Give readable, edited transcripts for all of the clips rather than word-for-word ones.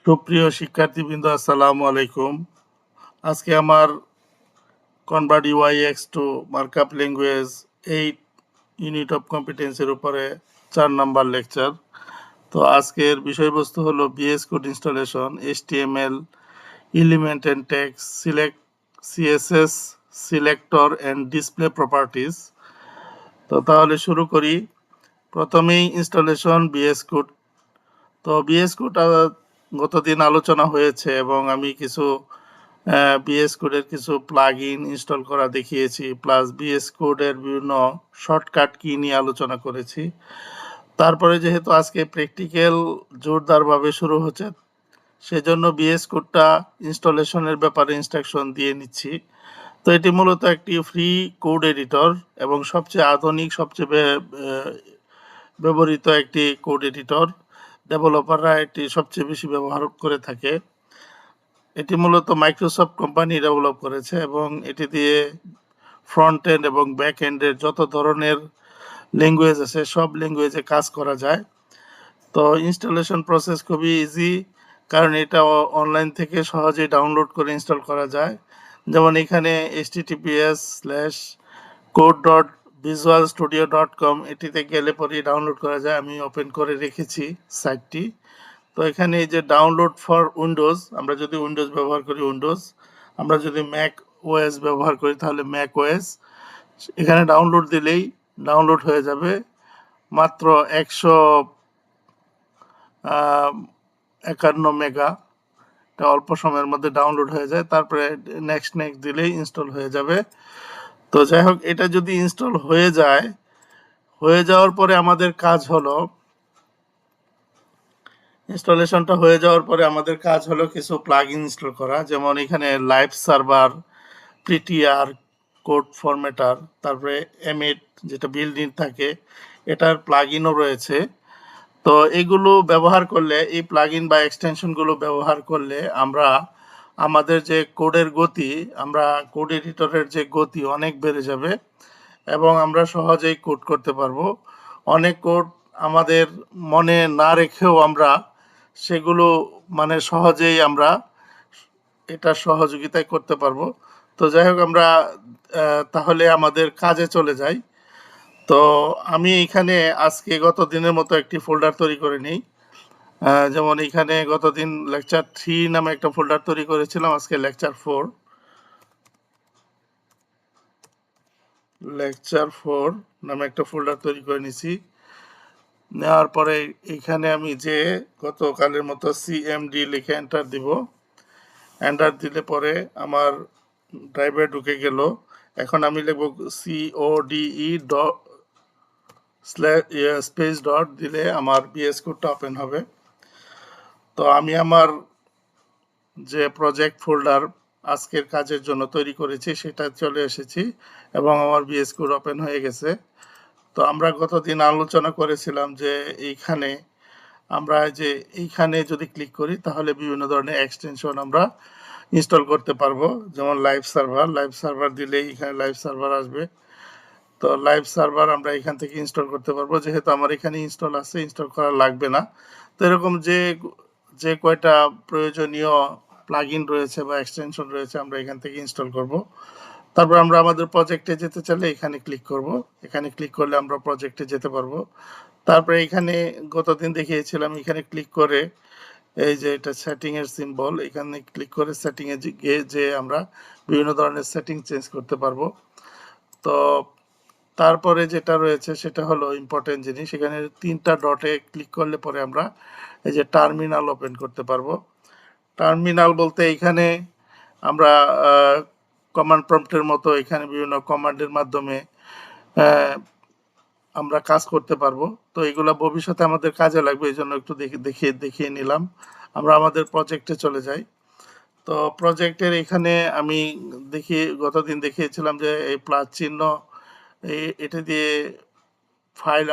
সুপ্রিয় শিক্ষার্থীবৃন্দ, আসসালামু আলাইকুম। আজকে আমার convert UIX to markup language 8 unit of কম্পিটেন্সের উপরে 4 নাম্বার লেকচার। তো আজকের বিষয়বস্তু হলো VS code installation, HTML, element and text, select CSS, selector and display properties. তো তাহলে শুরু করি। প্রথমেই ইনস্টলেশন বিএস কোড। তো বিএস কোড গতদিন আলোচনা হয়েছে এবং আমি কিছু বিএস কোডের কিছু প্লাগ ইন ইনস্টল করা দেখিয়েছি, প্লাস বিএস কোডের বিভিন্ন শর্টকাট কি নিয়ে আলোচনা করেছি। তারপরে যেহেতু আজকে প্র্যাকটিক্যাল জোরদারভাবে শুরু হচ্ছে, সেজন্য বিএস কোডটা ইনস্টলেশনের ব্যাপারে ইনস্ট্রাকশন দিয়ে নিচ্ছি। তো এটি মূলত একটি ফ্রি কোড এডিটর এবং সবচেয়ে আধুনিক, সবচেয়ে ব্যবহৃত একটি কোড এডিটর। ডেভেলপাররা এটি সবচেয়ে বেশি ব্যবহার করে থাকে। এটি মূলত মাইক্রোসফট কোম্পানি ডেভেলপ করেছে এবং এটি দিয়ে ফ্রন্ট এন্ড এবং ব্যাক এন্ডের যত ধরনের ল্যাঙ্গুয়েজ আছে সব ল্যাঙ্গুয়েজে কাজ করা যায়। তো ইনস্টলেশন প্রসেস খুবই ইজি, কারণ এটা অনলাইন থেকে সহজেই ডাউনলোড করে ইনস্টল করা যায়। যেমন এখানে https://code.visualstudio.com এটিতে গেলে পরে ডাউনলোড করা যায়। আমি ওপেন করে রেখেছি সাইটটি। তো এখানে এই যে ডাউনলোড ফর উইন্ডোজ, আমরা যদি উইন্ডোজ ব্যবহার করি উইন্ডোজ, আমরা যদি ম্যাক ওএস ব্যবহার করি তাহলে ম্যাক ওএস। এখানে ডাউনলোড দিলেই ডাউনলোড হয়ে যাবে মাত্র 151 মেগা। এটা অল্প সময়ের মধ্যে ডাউনলোড হয়ে যায়, তারপরে নেক্সট দিলেই ইনস্টল হয়ে যাবে। তো যাই হোক, এটা যদি ইনস্টল হয়ে যায়, হয়ে যাওয়ার পরে আমাদের কাজ হলো, ইনস্টলেশনটা হয়ে যাওয়ার পরে আমাদের কাজ হলো কিছু প্লাগ ইনস্টল করা। যেমন এখানে লাইভ সার্ভার, প্রিটিআর, কোড ফরম্যাটার, তারপরে এমএড যেটা বিল্ডিং থাকে, এটার প্লাগ ইনও রয়েছে। তো এগুলো ব্যবহার করলে, এই প্লাগ ইন বা এক্সটেনশনগুলো ব্যবহার করলে আমরা আমাদের যে কোডের গতি, আমরা কোড এডিটরের যে গতি অনেক বেড়ে যাবে এবং আমরা সহজেই কোড করতে পারবো। অনেক কোড আমাদের মনে না রেখেও আমরা সেগুলো সহজেই আমরা এটা সহযোগিতায় করতে পারবো। তো যাই হোক, আমরা তাহলে আমাদের কাজে চলে যাই। তো আমি এখানে আজকে গত দিনের মতো একটি ফোল্ডার তৈরি করে নিই। যেমন এখানে গতদিন লেকচার 3 নামে একটা ফোল্ডার তৈরি করেছিলাম, আজকে লেকচার 4 নামে একটা ফোল্ডার তৈরি করে নিছি। নেওয়ার পরে এখানে আমি যে গতকালের মতো সিএমডি লিখে এন্টার দিব। এন্টার দিলে পরে আমার ড্রাইভে ঢুকে গেল। এখন আমি লিখব CODE স্পেস ডট দিলে আমার বিএস কোডটা ওপেন হবে। তো আমি আমার যে প্রজেক্ট ফোল্ডার আজকের কাজের জন্য তৈরি করেছি সেটা চলে এসেছি এবং আমার বিএস কোড ওপেন হয়ে গেছে। তো আমরা গতদিন আলোচনা করেছিলাম যে এইখানে যদি ক্লিক করি তাহলে বিভিন্ন ধরনের এক্সটেনশন আমরা ইনস্টল করতে পারবো। যেমন লাইভ সার্ভার দিলেই এখানে লাইভ সার্ভার আসবে। তো লাইভ সার্ভার আমরা এখান থেকে ইনস্টল করতে পারবো, যেহেতু আমার এখানে ইনস্টল আছে, ইনস্টল করা লাগবে না। তো এরকম যে কয়টা প্রয়োজনীয় প্লাগ ইন রয়েছে বা এক্সটেনশন রয়েছে আমরা এখান থেকে ইনস্টল করব। তারপর আমরা আমাদের প্রজেক্টে যেতে চাইলে এখানে ক্লিক করব। এখানে ক্লিক করলে আমরা প্রজেক্টে যেতে পারবো। তারপরে এখানে গতদিন দেখিয়েছিলাম, এখানে ক্লিক করে এই যে এটা সেটিং এর সিম্বল, এখানে ক্লিক করে সেটিং এ গিয়ে যে আমরা বিভিন্ন ধরনের সেটিং চেঞ্জ করতে পারবো। তো তারপরে যেটা রয়েছে সেটা হলো ইম্পর্টেন্ট জিনিস, এখানে 3টা ডটে ক্লিক করলে পরে আমরা এই যে টার্মিনাল ওপেন করতে পারবো। টার্মিনাল বলতে এখানে আমরা কমান্ড প্রম্পটের মতো এখানে বিভিন্ন কমান্ডের মাধ্যমে আমরা কাজ করতে পারবো। তো এগুলো ভবিষ্যতে আমাদের কাজে লাগবে, এই জন্য একটু দেখিয়ে নিলাম। আমরা আমাদের প্রজেক্টে চলে যাই। তো প্রজেক্টের এখানে আমি গতদিন দেখিয়েছিলাম যে এই প্লাস চিহ্ন, এটা দিয়ে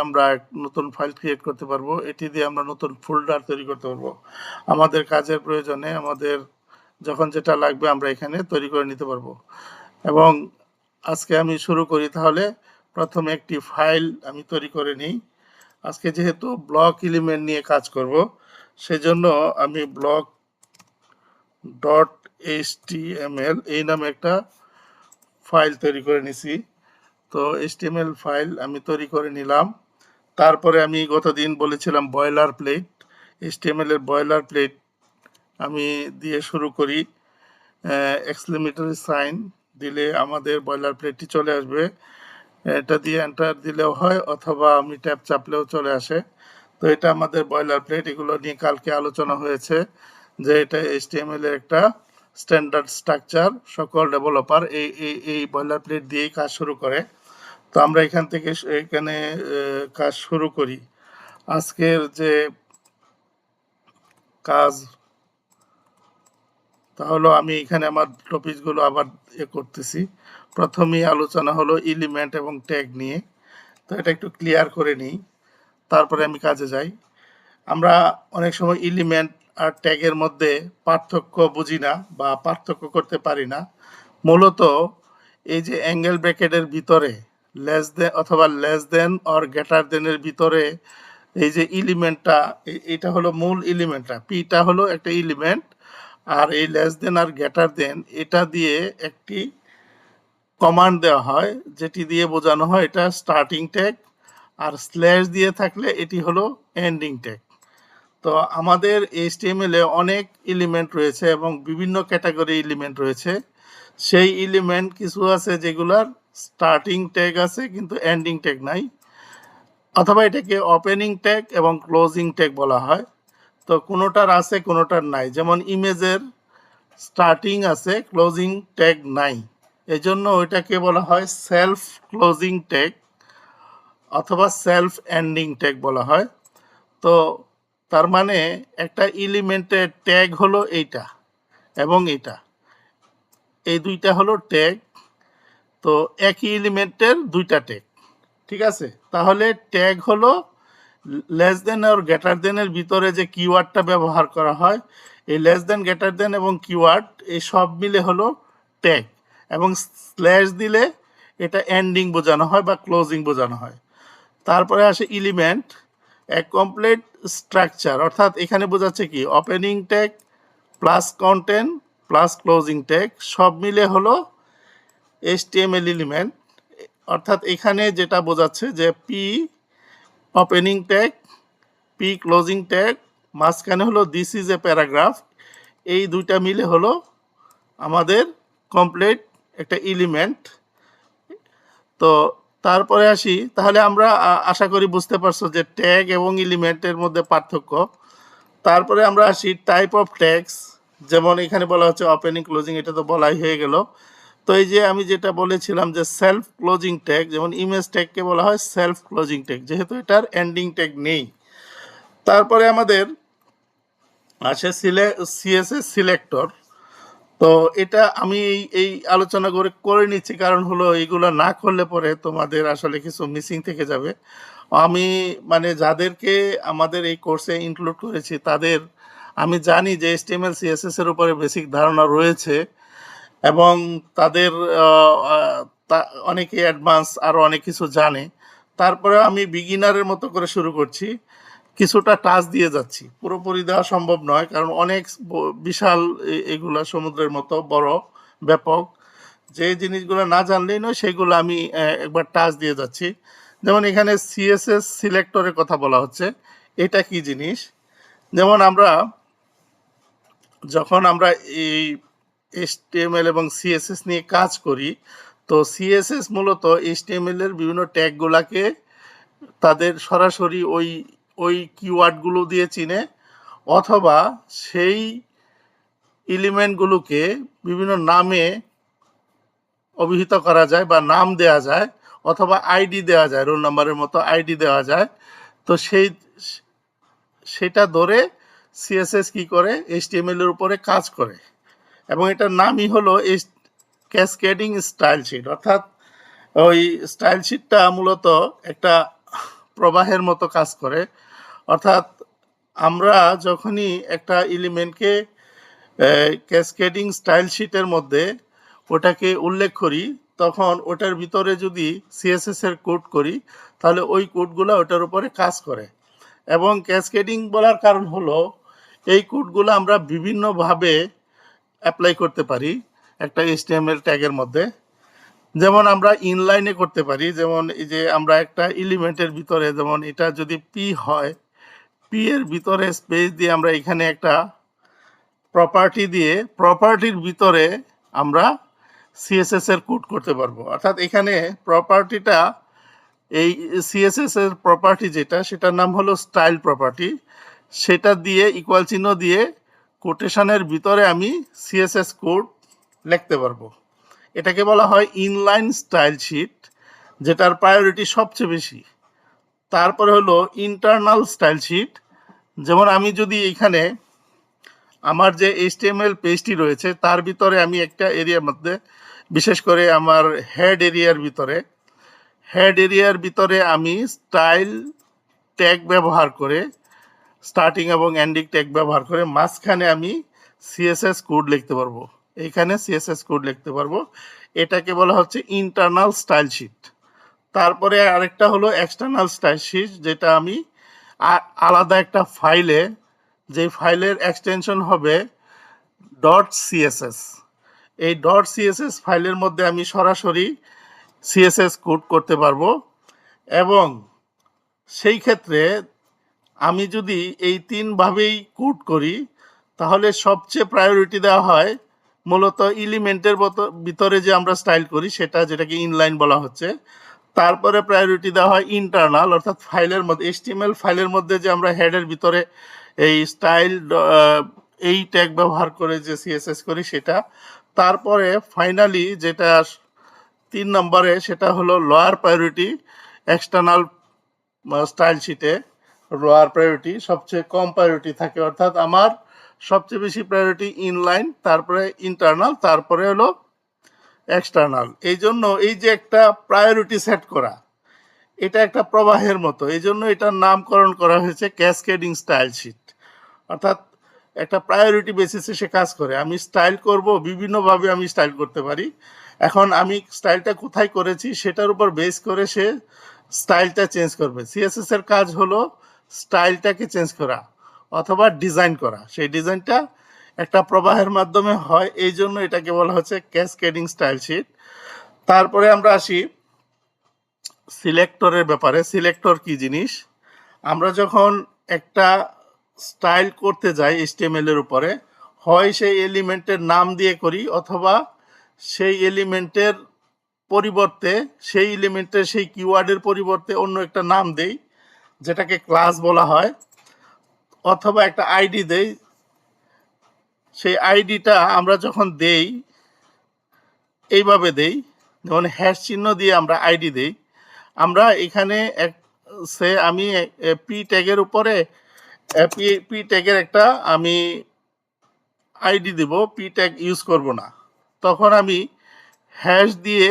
আমরা নতুন ফাইল ক্রিয়েট করতে পারবো। এটি দিয়ে আমরা নতুন ফোল্ডার তৈরি করতে পারবো। আমাদের কাজের প্রয়োজনে আমাদের যখন যেটা লাগবে আমরা এখানে তৈরি করে নিতে পারবো। এবং আজকে আমি শুরু করি, তাহলে প্রথমে একটি ফাইল আমি তৈরি করে নিই। আজকে যেহেতু ব্লক এলিমেন্ট নিয়ে কাজ করব, সেজন্য আমি ব্লক ডট এইচটিএমএল এই নামে একটা ফাইল তৈরি করে নিছি। তো এইচটিএমএল ফাইল আমি তৈরি করে নিলাম। তারপরে আমি গতদিন বলেছিলাম বয়লার প্লেট, এইচটিএমএল এর বয়লার প্লেট আমি দিয়ে শুরু করি। এক্সক্লেমেটরি সাইন দিলে আমাদের বয়লার প্লেটটি চলে আসবে। এটা দিয়ে এন্টার দিলেও হয় অথবা আমি ট্যাব চাপলেও চলে আসে। তো এটা আমাদের বয়লার প্লেট। এগুলো নিয়ে কালকে আলোচনা হয়েছে যে এটা এইচটিএমএল এর একটা স্ট্যান্ডার্ড স্ট্রাকচার। সকল ডেভেলপার এই বয়লার প্লেট দিয়েই কাজ শুরু করে। তো আমরা এখান থেকে এখানে কাজ শুরু করি। আজকের যে কাজ তাহলে আমি এখানে আমার টপিকগুলো আবার করতেছি। প্রথমেই আলোচনা হলো এলিমেন্ট এবং ট্যাগ নিয়ে। তো এটা একটু ক্লিয়ার করে নিই, তারপরে আমি কাজে যাই। আমরা অনেক সময় এলিমেন্ট আর ট্যাগের মধ্যে পার্থক্য বুঝি না বা পার্থক্য করতে পারি না। মূলত এই যে অ্যাঙ্গেল ব্র্যাকেটের ভিতরে লেস দেন অথবা লেস দেন অর গ্রেটার দেনের ভিতরে এই যে এলিমেন্টটা, এটা হলো মূল এলিমেন্টটা, পিটা হলো একটা এলিমেন্ট। আর এই লেস দেন আর গ্রেটার দেন এটা দিয়ে একটি কমান্ড দেওয়া হয়, যেটি দিয়ে বোঝানো হয় এটা স্টার্টিং ট্যাগ, আর স্ল্যাশ দিয়ে থাকলে এটি হলো এন্ডিং ট্যাগ। তো আমাদের এইচটিএমএল এ অনেক এলিমেন্ট রয়েছে এবং বিভিন্ন ক্যাটাগরি এলিমেন্ট রয়েছে। সেই এলিমেন্ট কিছু আছে যেগুলার স্টার্টিং ট্যাগ আছে কিন্তু এন্ডিং ট্যাগ নাই, অথবা এটাকে ওপেনিং ট্যাগ এবং ক্লোজিং ট্যাগ বলা হয়। তো কোনোটার আছে কোনোটার নাই। যেমন ইমেজের স্টার্টিং আছে, ক্লোজিং ট্যাগ নাই, এজন্য ওইটাকে বলা হয় সেলফ ক্লোজিং ট্যাগ অথবা সেলফ এন্ডিং ট্যাগ বলা হয়। তো তার মানে একটা এলিমেন্টের ট্যাগ হলো এইটা এবং এটা, এই দুইটা হলো ট্যাগ। তো একই এলিমেন্টের দুইটা ট্যাগ, ঠিক আছে। তাহলে ট্যাগ হলো লেস দেন আর গ্রেটার দেনের ভিতরে যে কিওয়ার্ডটা ব্যবহার করা হয়, এই লেস দেন গ্রেটার দেন এবং কিওয়ার্ড এই সব মিলে হলো ট্যাগ। এবং স্ল্যাশ দিলে এটা এন্ডিং বোঝানো হয় বা ক্লোজিং বোঝানো হয়। তারপরে আসে এলিমেন্ট, এক কমপ্লিট স্ট্রাকচার, অর্থাৎ এখানে বোঝাচ্ছে কি opening tag plus content plus closing tag সব মিলে হলো এইচটিএমএল এলিমেন্ট। অর্থাৎ এখানে যেটা বোঝাচ্ছে যে P opening tag, P closing tag, মাঝখানে হলো দিস ইজ এ প্যারাগ্রাফ, এই দুইটা মিলে হলো আমাদের কমপ্লিট একটা এলিমেন্ট। তো তারপরে আসি, তাহলে আমরা আশা করি বুঝতে পারছো যে ট্যাগ এবং এলিমেন্টের মধ্যে পার্থক্য। তারপরে আমরা আসি টাইপ অফ ট্যাগস। যেমন এখানে বলা হচ্ছে ওপেনিং ক্লোজিং, এটা তো বলাই হয়ে গেল। তো এই যে আমি যেটা বলেছিলাম যে সেলফ ক্লোজিং ট্যাগ, যেমন ইমেজ ট্যাগকে বলা হয় সেলফ ক্লোজিং ট্যাগ, যেহেতু এটার এন্ডিং ট্যাগ নেই। তারপরে আমাদের আসে সিএসএস সিলেক্টর। তো এটা আমি এই আলোচনা করে নিচ্ছি, কারণ হলো এইগুলো না করলে পরে তোমাদের আসলে কিছু মিসিং থেকে যাবে। আমি মানে যাদেরকে আমাদের এই কোর্সে ইনক্লুড করেছি তাদের আমি জানি যে এইচটিএমএল সিএসএস এর উপরে বেসিক ধারণা রয়েছে এবং তাদের অনেকে অ্যাডভান্স আরও অনেক কিছু জানে। তারপরে আমি বিগিনারের মতো করে শুরু করছি, কিছুটা টাচ দিয়ে যাচ্ছি, পুরোপুরি দেওয়া সম্ভব নয় কারণ অনেক বিশাল এগুলা সমুদ্রের মতো বড় ব্যাপক, যে জিনিসগুলো না জানলেই নয় সেগুলো আমি একবার টাচ দিয়ে যাচ্ছি। যেমন এখানে সিএসএস সিলেক্টরের কথা বলা হচ্ছে, এটা কি জিনিস। যেমন যখন আমরা এই এইচটিএমএল এবং সিএসএস নিয়ে কাজ করি, তো সিএসএস মূলত এইচটিএমএল এর বিভিন্ন ট্যাগগুলাকে তাদের সরাসরি ওই ওই কিওয়ার্ডগুলো দিয়ে চিনে, অথবা সেই এলিমেন্টগুলোকে বিভিন্ন নামে অভিহিত করা যায় বা নাম দেয়া যায়, অথবা আইডি দেওয়া যায়, রোল নাম্বারের মতো আইডি দেওয়া যায়। তো সেটা ধরে সিএসএস কি করে এইচটিএমএল এর উপরে কাজ করে, এবং এটার নামই হলো ক্যাসকেডিং স্টাইল শিট। অর্থাৎ ওই স্টাইল শিটটা মূলত একটা প্রবাহের মতো কাজ করে। অর্থাৎ আমরা যখনই একটা এলিমেন্টকে ক্যাসকেডিং স্টাইল শিটের মধ্যে ওটাকে উল্লেখ করি, তখন ওটার ভিতরে যদি সিএসএস এর কোড করি তাহলে ওই কোডগুলো ওটার উপরে কাজ করে। এবং ক্যাসকেডিং বলার কারণ হলো এই কোডগুলো আমরা বিভিন্নভাবে অ্যাপ্লাই করতে পারি একটা HTML ট্যাগের মধ্যে। যেমন আমরা ইনলাইনে করতে পারি, যেমন এই যে আমরা একটা এলিমেন্টের ভিতরে, যেমন এটা যদি পি হয়, পি এর ভিতরে স্পেস দিয়ে আমরা এখানে একটা প্রপার্টি দিয়ে প্রপার্টির ভিতরে আমরা সিএসএস এর কোড করতে পারবো। অর্থাৎ এখানে প্রপার্টিটা, এই সিএসএস এর প্রপার্টি যেটা, সেটার নাম হলো স্টাইল প্রপার্টি। সেটা দিয়ে ইকুয়াল চিহ্ন দিয়ে কোটেশনের ভিতরে আমি সিএসএস কোড লিখতে পারবো। এটাকে বলা হয় ইনলাইন স্টাইল শিট, যেটার প্রায়োরিটি সবচেয়ে বেশি। তারপরে হলো ইন্টারনাল স্টাইল শিট। যেমন আমি যদি এখানে আমার যে HTML পেজটি রয়েছে তার ভিতরে আমি একটা এরিয়ার মধ্যে, বিশেষ করে আমার হেড এরিয়ার ভিতরে আমি স্টাইল ট্যাগ ব্যবহার করে, স্টার্টিং এবং এন্ডিং ট্যাগ ব্যবহার করে মাঝখানে আমি সিএসএস কোড লিখতে পারবো। এইখানে সিএসএস কোড লিখতে পারবো। এটাকে বলা হচ্ছে ইন্টারনাল স্টাইল শিট। তারপরে আরেকটা হলো এক্সটার্নাল স্টাইল শিট, যেটা আমি আলাদা একটা ফাইলে, যে ফাইলের এক্সটেনশন হবে .css, এই .css ফাইলের মধ্যে আমি সরাসরি সিএসএস কোড করতে পারবো। এবং সেই ক্ষেত্রে আমি যদি এই তিনভাবেই কোড করি, তাহলে সবচেয়ে প্রায়োরিটি দেওয়া হয় মূলত এলিমেন্টের ভিতরে যে আমরা স্টাইল করি সেটা, যেটাকে ইনলাইন বলা হচ্ছে। তারপরে প্রায়োরিটি দেওয়া হয় ইন্টারনাল, অর্থাৎ ফাইলের মধ্যে, HTML ফাইলের মধ্যে যে আমরা হেডের ভিতরে এই স্টাইল এই ট্যাগ ব্যবহার করে যে সিএসএস করি সেটা। তারপরে ফাইনালি যেটা 3 নম্বরে, সেটা হলো লোয়ার প্রায়োরিটি এক্সটার্নাল স্টাইল শিটে। লোয়ার প্রায়োরিটি সবচেয়ে কম প্রায়োরিটি থাকে, অর্থাৎ আমার সবচেয়ে বেশি প্রায়োরিটি ইনলাইন, তারপরে ইন্টারনাল, তারপরে হলো এক্সটার্নাল। এই জন্য এই যে একটা প্রায়োরিটি সেট করা, এটা একটা প্রবাহের মতো। এই জন্য এটার নামকরণ করা হয়েছে ক্যাসকেডিং স্টাইল শিট। অর্থাৎ একটা প্রায়োরিটি বেসিসে সে কাজ করে। আমি স্টাইল করব, বিভিন্নভাবে আমি স্টাইল করতে পারি। এখন আমি স্টাইলটা কোথায় করেছি সেটার উপর বেস করে সে স্টাইলটা চেঞ্জ করবে। সিএসএস এর কাজ হলো স্টাইলটাকে চেঞ্জ করা অথবা ডিজাইন করা। সেই ডিজাইনটা একটা প্রবাহের মাধ্যমে হয়, এই জন্য এটাকে বলা হচ্ছে ক্যাসকেডিং স্টাইল শিট। তারপরে আমরা আসি সিলেক্টরের ব্যাপারে। সিলেক্টর কি জিনিস? আমরা যখন একটা স্টাইল করতে যাই HTML এর উপরে, হয় সেই এলিমেন্টের নাম দিয়ে করি, অথবা সেই এলিমেন্টের পরিবর্তে, সেই এলিমেন্টের সেই কিওয়ার্ডের পরিবর্তে অন্য একটা নাম দেই, যেটাকে ক্লাস বলা হয়, অথবা একটা আইডি দেই। সেই আইডিটা আমরা যখন দেই, এইভাবে দেই, যেমন হ্যাশ চিহ্ন দিয়ে আমরা আইডি দেই। আমরা এখানে আমি পি ট্যাগের উপরে পি ট্যাগের একটা আমি আইডি দেব, পি ট্যাগ ইউজ করব না। তখন আমি হ্যাশ দিয়ে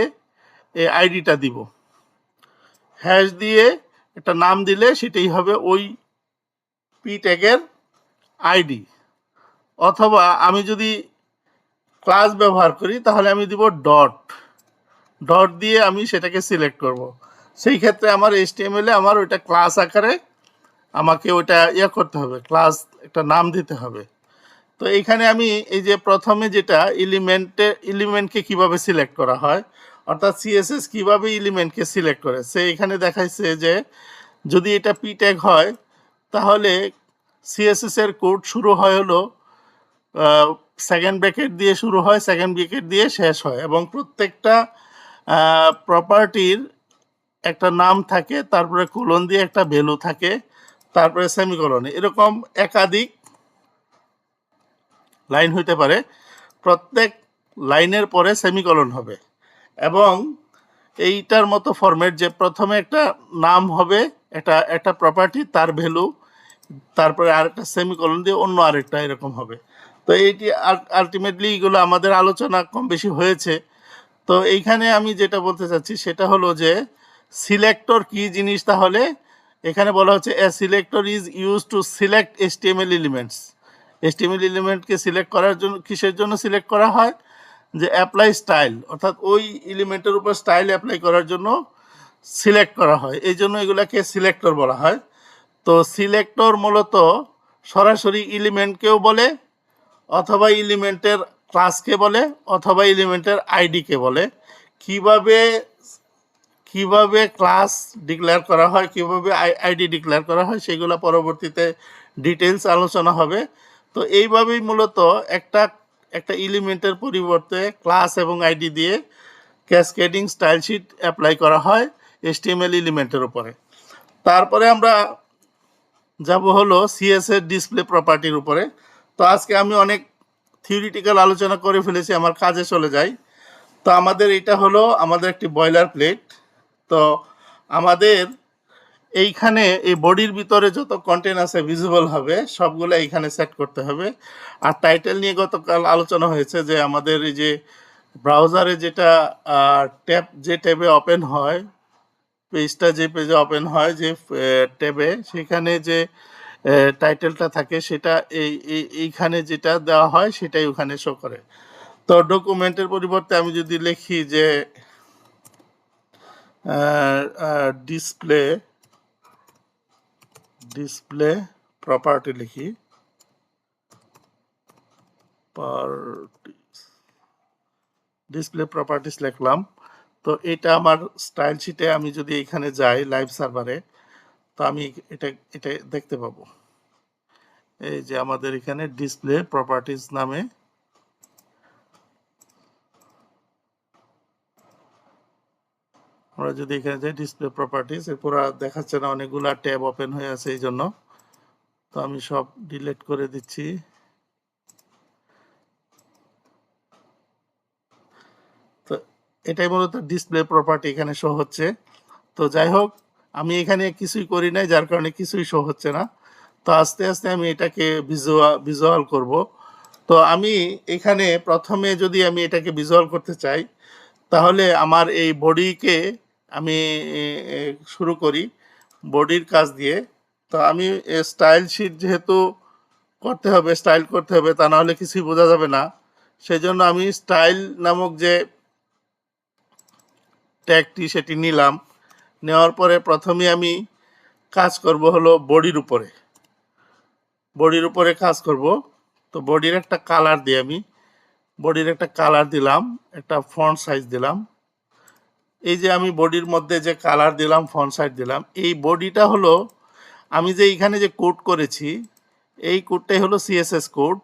এই আইডিটা দিব। হ্যাশ দিয়ে একটা নাম দিলে সেটাই হবে ওই পি ট্যাগের আইডি। অথবা আমি যদি ক্লাস ব্যবহার করি, তাহলে আমি দিব ডট দিয়ে আমি সেটাকে সিলেক্ট করব। সেই ক্ষেত্রে আমার HTML এ আমার ওইটা ক্লাস আকারে আমাকে ওইটা করতে হবে, ক্লাস একটা নাম দিতে হবে। তো এইখানে আমি এই যে প্রথমে যেটা এলিমেন্টকে কিভাবে সিলেক্ট করা হয়, অর্থাৎ সিএসএস কিভাবে এলিমেন্টকে সিলেক্ট করে, সে এখানে দেখাইছে যে যদি এটা পি ট্যাগ হয়, তাহলে সিএসএস এর কোড শুরু হয় হলো সেকেন্ড ব্র্যাকেট দিয়ে শুরু হয়, সেকেন্ড ব্র্যাকেট দিয়ে শেষ হয়, এবং প্রত্যেকটা প্রপার্টির একটা নাম থাকে, তারপরে কোলন দিয়ে একটা ভ্যালু থাকে, তারপরে সেমিকোলন। এরকম একাধিক লাইন হইতে পারে, প্রত্যেক লাইনের পরে সেমিকোলন হবে। এবং এইটার মতো ফরম্যাট যে প্রথমে একটা নাম হবে, একটা প্রপার্টি, তার ভ্যালু, তারপরে আরেকটা সেমিকোলন দিয়ে অন্য আরেকটা, এরকম হবে। তো এইটি আলটিমেটলি এগুলো আমাদের আলোচনা কম বেশি হয়েছে। তো এইখানে আমি যেটা বলতে চাচ্ছি সেটা হলো যে সিলেক্টর কি জিনিস। তাহলে এখানে বলা হচ্ছে a selector is use to select HTML elements. HTML এলিমেন্টকে সিলেক্ট করার জন্য, কিসের জন্য সিলেক্ট করা হয়? যে অ্যাপ্লাই স্টাইল, অর্থাৎ ওই এলিমেন্টের উপর স্টাইল অ্যাপ্লাই করার জন্য সিলেক্ট করা হয়, এই জন্য এগুলাকে সিলেক্টর বলা হয়। তো সিলেক্টর মূলত সরাসরি এলিমেন্টকেও বলে, অথবা এলিমেন্টের ক্লাসকে বলে অথবা এলিমেন্টের আইডিকে বলে। কিভাবে কিভাবে ক্লাস ডিক্লেয়ার করা হয়, কিভাবে আইডি ডিক্লেয়ার করা হয়, সেগুলো পরবর্তীতে ডিটেলস আলোচনা হবে। তো এইভাবেই মূলত একটা একটা এলিমেন্টের পরিবর্তে ক্লাস এবং আইডি দিয়ে ক্যাসকেডিং স্টাইল শিট অ্যাপ্লাই করা হয় HTML এলিমেন্টের উপরে। তারপরে আমরা যাব হলো সিএস এর ডিসপ্লে প্রপার্টির উপরে। তো আজকে আমি অনেক থিওরিটিক্যাল আলোচনা করে ফেলেছি, আমার কাজে চলে যাই। তো আমাদের এটা হলো আমাদের একটি বয়লার প্লেট। তো আমাদের এইখানে এই বডির ভিতরে যত কন্টেন্ট আছে ভিজিবল হবে সবগুলো এইখানে সেট করতে হবে। আর টাইটেল নিয়ে গতকাল আলোচনা হয়েছে যে আমাদের এই যে ব্রাউজারে যেটা ট্যাব, যে ট্যাবে ওপেন হয়, পেজটা যে পেজে ওপেন হয়, যে ট্যাবে, সেখানে যে টাইটেলটা থাকে সেটা এইখানে যেটা দেওয়া হয় সেটাই ওখানে শো করে। তো ডকুমেন্টের পরিবর্তে আমি যদি লিখি যে ডিসপ্লে ডিসপ্লে প্রপার্টি লিখি, ডিসপ্লে প্রপার্টিস লিখলাম। তো এটা আমার স্টাইল শিটে আমি যদি এখানে যাই লাইভ সার্ভারে, তো আমি এটা এটা দেখতে পাবো। এই যে আমাদের এখানে ডিসপ্লে প্রপার্টিস নামে আমরা যদি এখানে যাই ডিসপ্লে প্রপার্টিস, এরপর আর দেখাচ্ছে না, অনেকগুলা ট্যাব ওপেন হয়ে আছে এই জন্য। তো আমি সব ডিলিট করে দিচ্ছি। তো এটাই মূলত ডিসপ্লে প্রপার্টি এখানে শো হচ্ছে। তো যাই হোক, আমি এখানে কিছুই করি নাই, যার কারণে কিছুই শো হচ্ছে না। তো আস্তে আস্তে আমি এটাকে ভিজুয়াল করব। তো আমি এখানে প্রথমে যদি আমি এটাকে ভিজুয়াল করতে চাই, তাহলে আমার এই বডিকে আমি শুরু করি বডির কাজ দিয়ে। তো আমি স্টাইল শিট যেহেতু করতে হবে, স্টাইল করতে হবে, তা নাহলে কিছুই বোঝা যাবে না। সেই জন্য আমি স্টাইল নামক যে ট্যাগটি সেটি নিলাম। নেওয়ার পরে প্রথমে আমি কাজ করব হলো বডির উপরে কাজ করব। তো বডির একটা কালার দিই, আমি বডির একটা কালার দিলাম, একটা ফন্ট সাইজ দিলাম। এই যে আমি বডির মধ্যে যে কালার দিলাম, ফন্ট সাইজ দিলাম, এই বডিটা হলো আমি যে এইখানে যে কোড করেছি, এই কোডটাই হলো সিএসএস কোড।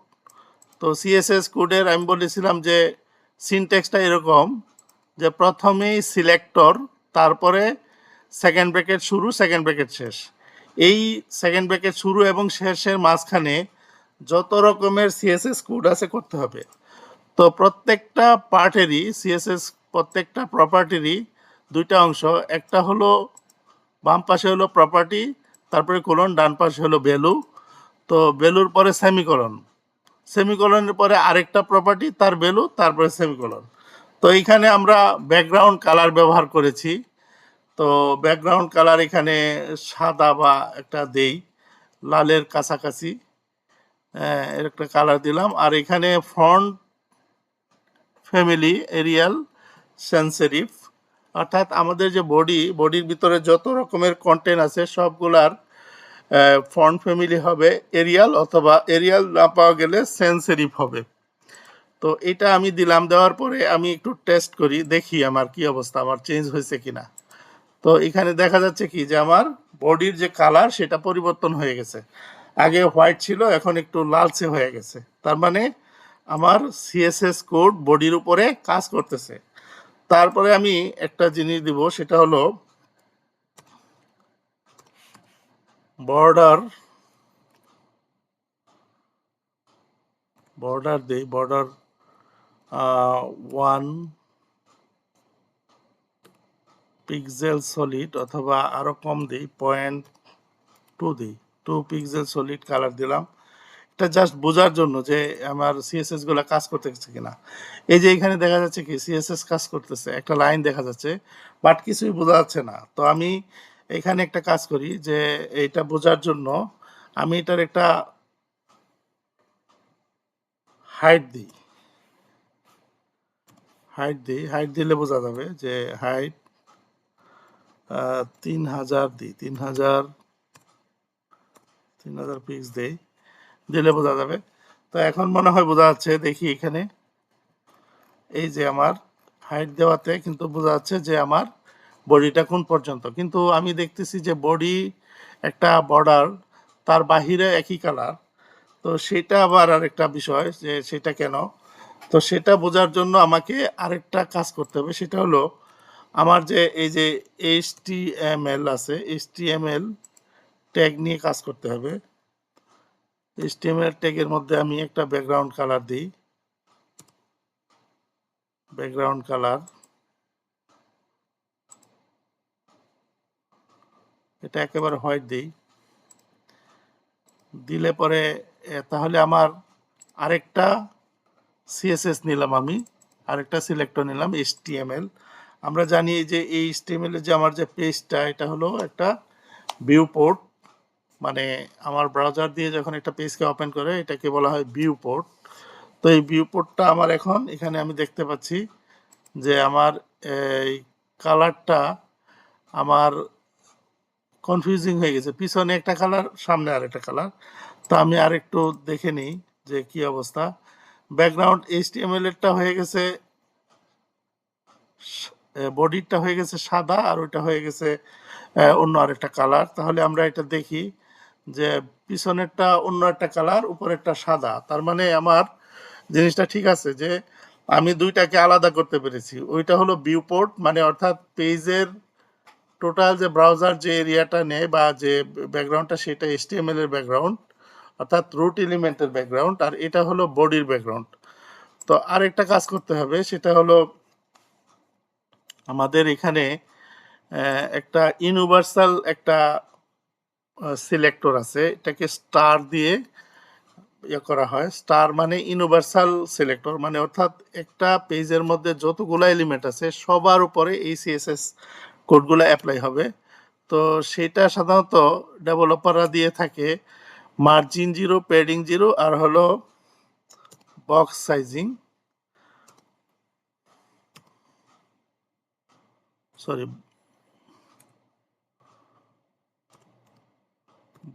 তো সিএসএস কোডের আমি বলেছিলাম যে সিনট্যাক্সটা এরকম যে প্রথমেই সিলেক্টর, তারপরে সেকেন্ড ব্র্যাকেট শুরু, সেকেন্ড ব্র্যাকেট শেষ। এই সেকেন্ড ব্র্যাকেট শুরু এবং শেষের মাঝখানে যত রকমের সিএসএস কোড আছে করতে হবে। তো প্রত্যেকটা পার্টেরই সিএসএস, প্রত্যেকটা প্রপার্টিরই দুইটা অংশ, একটা হলো বাম পাশে হলো প্রপার্টি, তারপরে কোলন, ডান পাশে হলো ভ্যালু। তো ভ্যালুর পরে সেমিকোলন, সেমিকোলনের পরে আরেকটা প্রপার্টি, তার ভ্যালু, তারপরে সেমিকোলন। তো এইখানে আমরা ব্যাকগ্রাউন্ড কালার ব্যবহার করেছি। তো ব্যাকগ্রাউন্ড কালার এখানে সাদা বা একটা দেই, লালের কাছাকাছি এর একটা কালার দিলাম। আর এখানে font family Arial sans serif, অর্থাৎ আমাদের যে বডির ভিতরে যত রকমের কন্টেন্ট আছে সবগুলার ফন্ট ফ্যামিলি হবে এরিয়াল, অথবা এরিয়াল না পাওয়া গেলে সানস সেরিফ হবে। তো এটা আমি দিলাম, দেওয়ার পরে আমি একটু টেস্ট করি, দেখি আমার কি অবস্থা, আমার চেঞ্জ হয়েছে কিনা। তো এখানে দেখা যাচ্ছে কি যে আমার বডির যে কালার সেটা পরিবর্তন হয়ে গেছে। আগে হোয়াইট ছিল, এখন একটু লালচে হয়ে গেছে। তার মানে আমার সিএসএস কোড বডির উপরে কাজ করতেছে। তারপরে আমি একটা জিনিস দিব, সেটা হলো বর্ডার। বর্ডার দেই, বর্ডার 1 পিক্সেল সলিড, অথবা আরো কম দিই, 0.2 দিই, 2 পিক্সেল সলিড কালার দিলাম। এটা জাস্ট বোঝার জন্য যে আমার সিএসএস গুলো কাজ করতেছে কিনা। এই যে এখানে দেখা যাচ্ছে কি সিএসএস কাজ করতেছে, একটা লাইন দেখা যাচ্ছে, বাট কিছুই বোঝা যাচ্ছে না। তো আমি এখানে একটা কাজ করি যে এইটা বোঝার জন্য আমি এটার একটা হাইট দিই, হাইট দিলে বোঝা যাবে যে হাইট 3000 দিই, 3000 পিক্স দিই, দিলে বোঝা যাবে। তো এখন মনে হয় বোঝা যাচ্ছে, দেখি এখানে এই যে আমার হাইট দেওয়াতে কিন্তু বোঝা যাচ্ছে যে আমার বডিটা কোন পর্যন্ত, কিন্তু আমি দেখতেছি যে বডি একটা বর্ডার, তার বাহিরে একই কালার। তো সেটা আবার আরেকটা বিষয় যে সেটা কেন। তো সেটা বোঝার জন্য আমাকে আরেকটা কাজ করতে হবে, সেটা হলো আমার যে এই যে HTML আছে, HTML ট্যাগ নিয়ে কাজ করতে হবে। HTML ট্যাগের মধ্যে আমি একটা ব্যাকগ্রাউন্ড কালার দিই, ব্যাকগ্রাউন্ড কালার, এটা একেবারে হোয়াইট দিই। দিলে পরে তাহলে আমার আরেকটা সিএসএস নিলাম, আমি আরেকটা সিলেক্টর নিলাম HTML। আমরা জানি যে এই HTML এর যে আমার যে পেজটা, এটা হলো একটা ভিউ পোর্ট, মানে আমার ব্রাউজার দিয়ে যখন একটা পেজকে ওপেন করে এটাকে বলা হয় ভিউ পোর্ট। তো এই ভিউ পোর্টটা আমার এখন এখানে আমি দেখতে পাচ্ছি যে আমার এই কালারটা আমার কনফিউজিং হয়ে গেছে, পিছনে একটা কালার সামনে আর একটা কালার। তো আমি আর একটু দেখে নিই যে কি অবস্থা। ব্যাকগ্রাউন্ড HTML এরটা হয়ে গেছে, বডিটা হয়ে গেছে সাদা, আর ওইটা হয়ে গেছে অন্য আরেকটা কালার। তাহলে আমরা এটা দেখি যে পিছনেরটা অন্য একটা কালার, উপরেরটা সাদা, তার মানে আমার জিনিসটা ঠিক আছে যে আমি দুইটাকে আলাদা করতে পেরেছি। ওইটা হলো ভিউ পোর্ট, মানে অর্থাৎ পেজের টোটাল যে ব্রাউজার যে এরিয়াটা নেয় বা যে ব্যাকগ্রাউন্ডটা, সেটা HTML এর ব্যাকগ্রাউন্ড, অর্থাৎ রুট এলিমেন্টের ব্যাকগ্রাউন্ড, আর এটা হলো বডির ব্যাকগ্রাউন্ড। তো আরেকটা কাজ করতে হবে, সেটা হলো আমাদের এখানে একটা ইউনিভার্সাল একটা সিলেক্টর আছে, এটাকে স্টার দিয়ে ইয়ে করা হয়। স্টার মানে ইউনিভার্সাল সিলেক্টর, মানে অর্থাৎ একটা পেজের মধ্যে যতগুলো এলিমেন্ট আছে সবার উপরে এই সিএসএস কোডগুলো অ্যাপ্লাই হবে। তো সেটা সাধারণত ডেভেলপাররা দিয়ে থাকে মার্জিন 0, প্যাডিং 0, আর হলো box sizing, sorry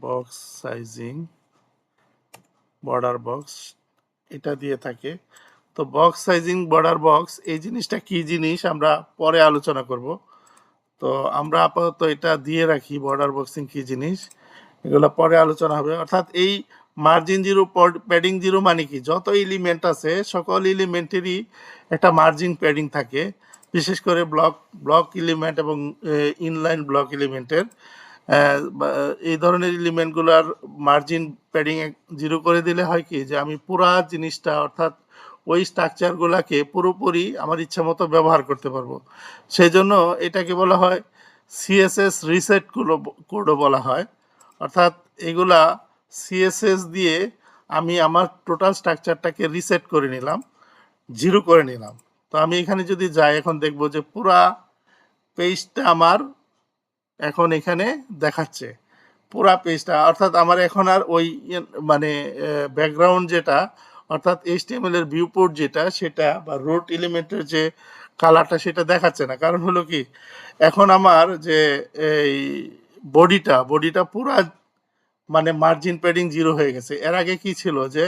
box sizing, border box, এটা দিয়ে থাকে। তো বক্স সাইজিং, বর্ডার বক্স, এই জিনিসটা কি জিনিস আমরা পরে আলোচনা করব। তো আমরা আপাতত এটা দিয়ে রাখি, বর্ডার বক্সিং কি জিনিস এগুলো পরে আলোচনা হবে। অর্থাৎ এই মার্জিন 0, প্যাডিং 0 মানে কি, যত এলিমেন্ট আছে সকল এলিমেন্টেরই একটা মার্জিন প্যাডিং থাকে, বিশেষ করে ব্লক এলিমেন্ট এবং ইনলাইন ব্লক এলিমেন্টের এই ধরনের এলিমেন্টগুলোর মার্জিন প্যাডিং 0 করে দিলে হয় কি যে আমি পুরা জিনিসটা, অর্থাৎ ওই স্ট্রাকচারগুলোকে পুরোপুরি আমার ইচ্ছা মতো ব্যবহার করতে পারবো। সেই জন্য এটাকে বলা হয় সিএসএস রিসেট কোডও বলা হয়। অর্থাৎ এগুলা সিএসএস দিয়ে আমি আমার টোটাল স্ট্রাকচারটাকে রিসেট করে নিলাম, 0 করে নিলাম। তো আমি এখানে যদি যাই, এখন দেখবো যে পুরা পেজটা আমার এখন এখানে দেখাচ্ছে, পুরা পেজটা। অর্থাৎ আমার এখন আর ওই মানে ব্যাকগ্রাউন্ড যেটা, অর্থাৎ HTML এর ভিউ পোর্ট যেটা, সেটা বা রুট এলিমেন্টের যে কালারটা, সেটা দেখাচ্ছে না। কারণ হলো কি, এখন আমার যে এই বডিটা পুরা মানে মার্জিন প্যাডিং 0 হয়ে গেছে। এর আগে কি ছিল যে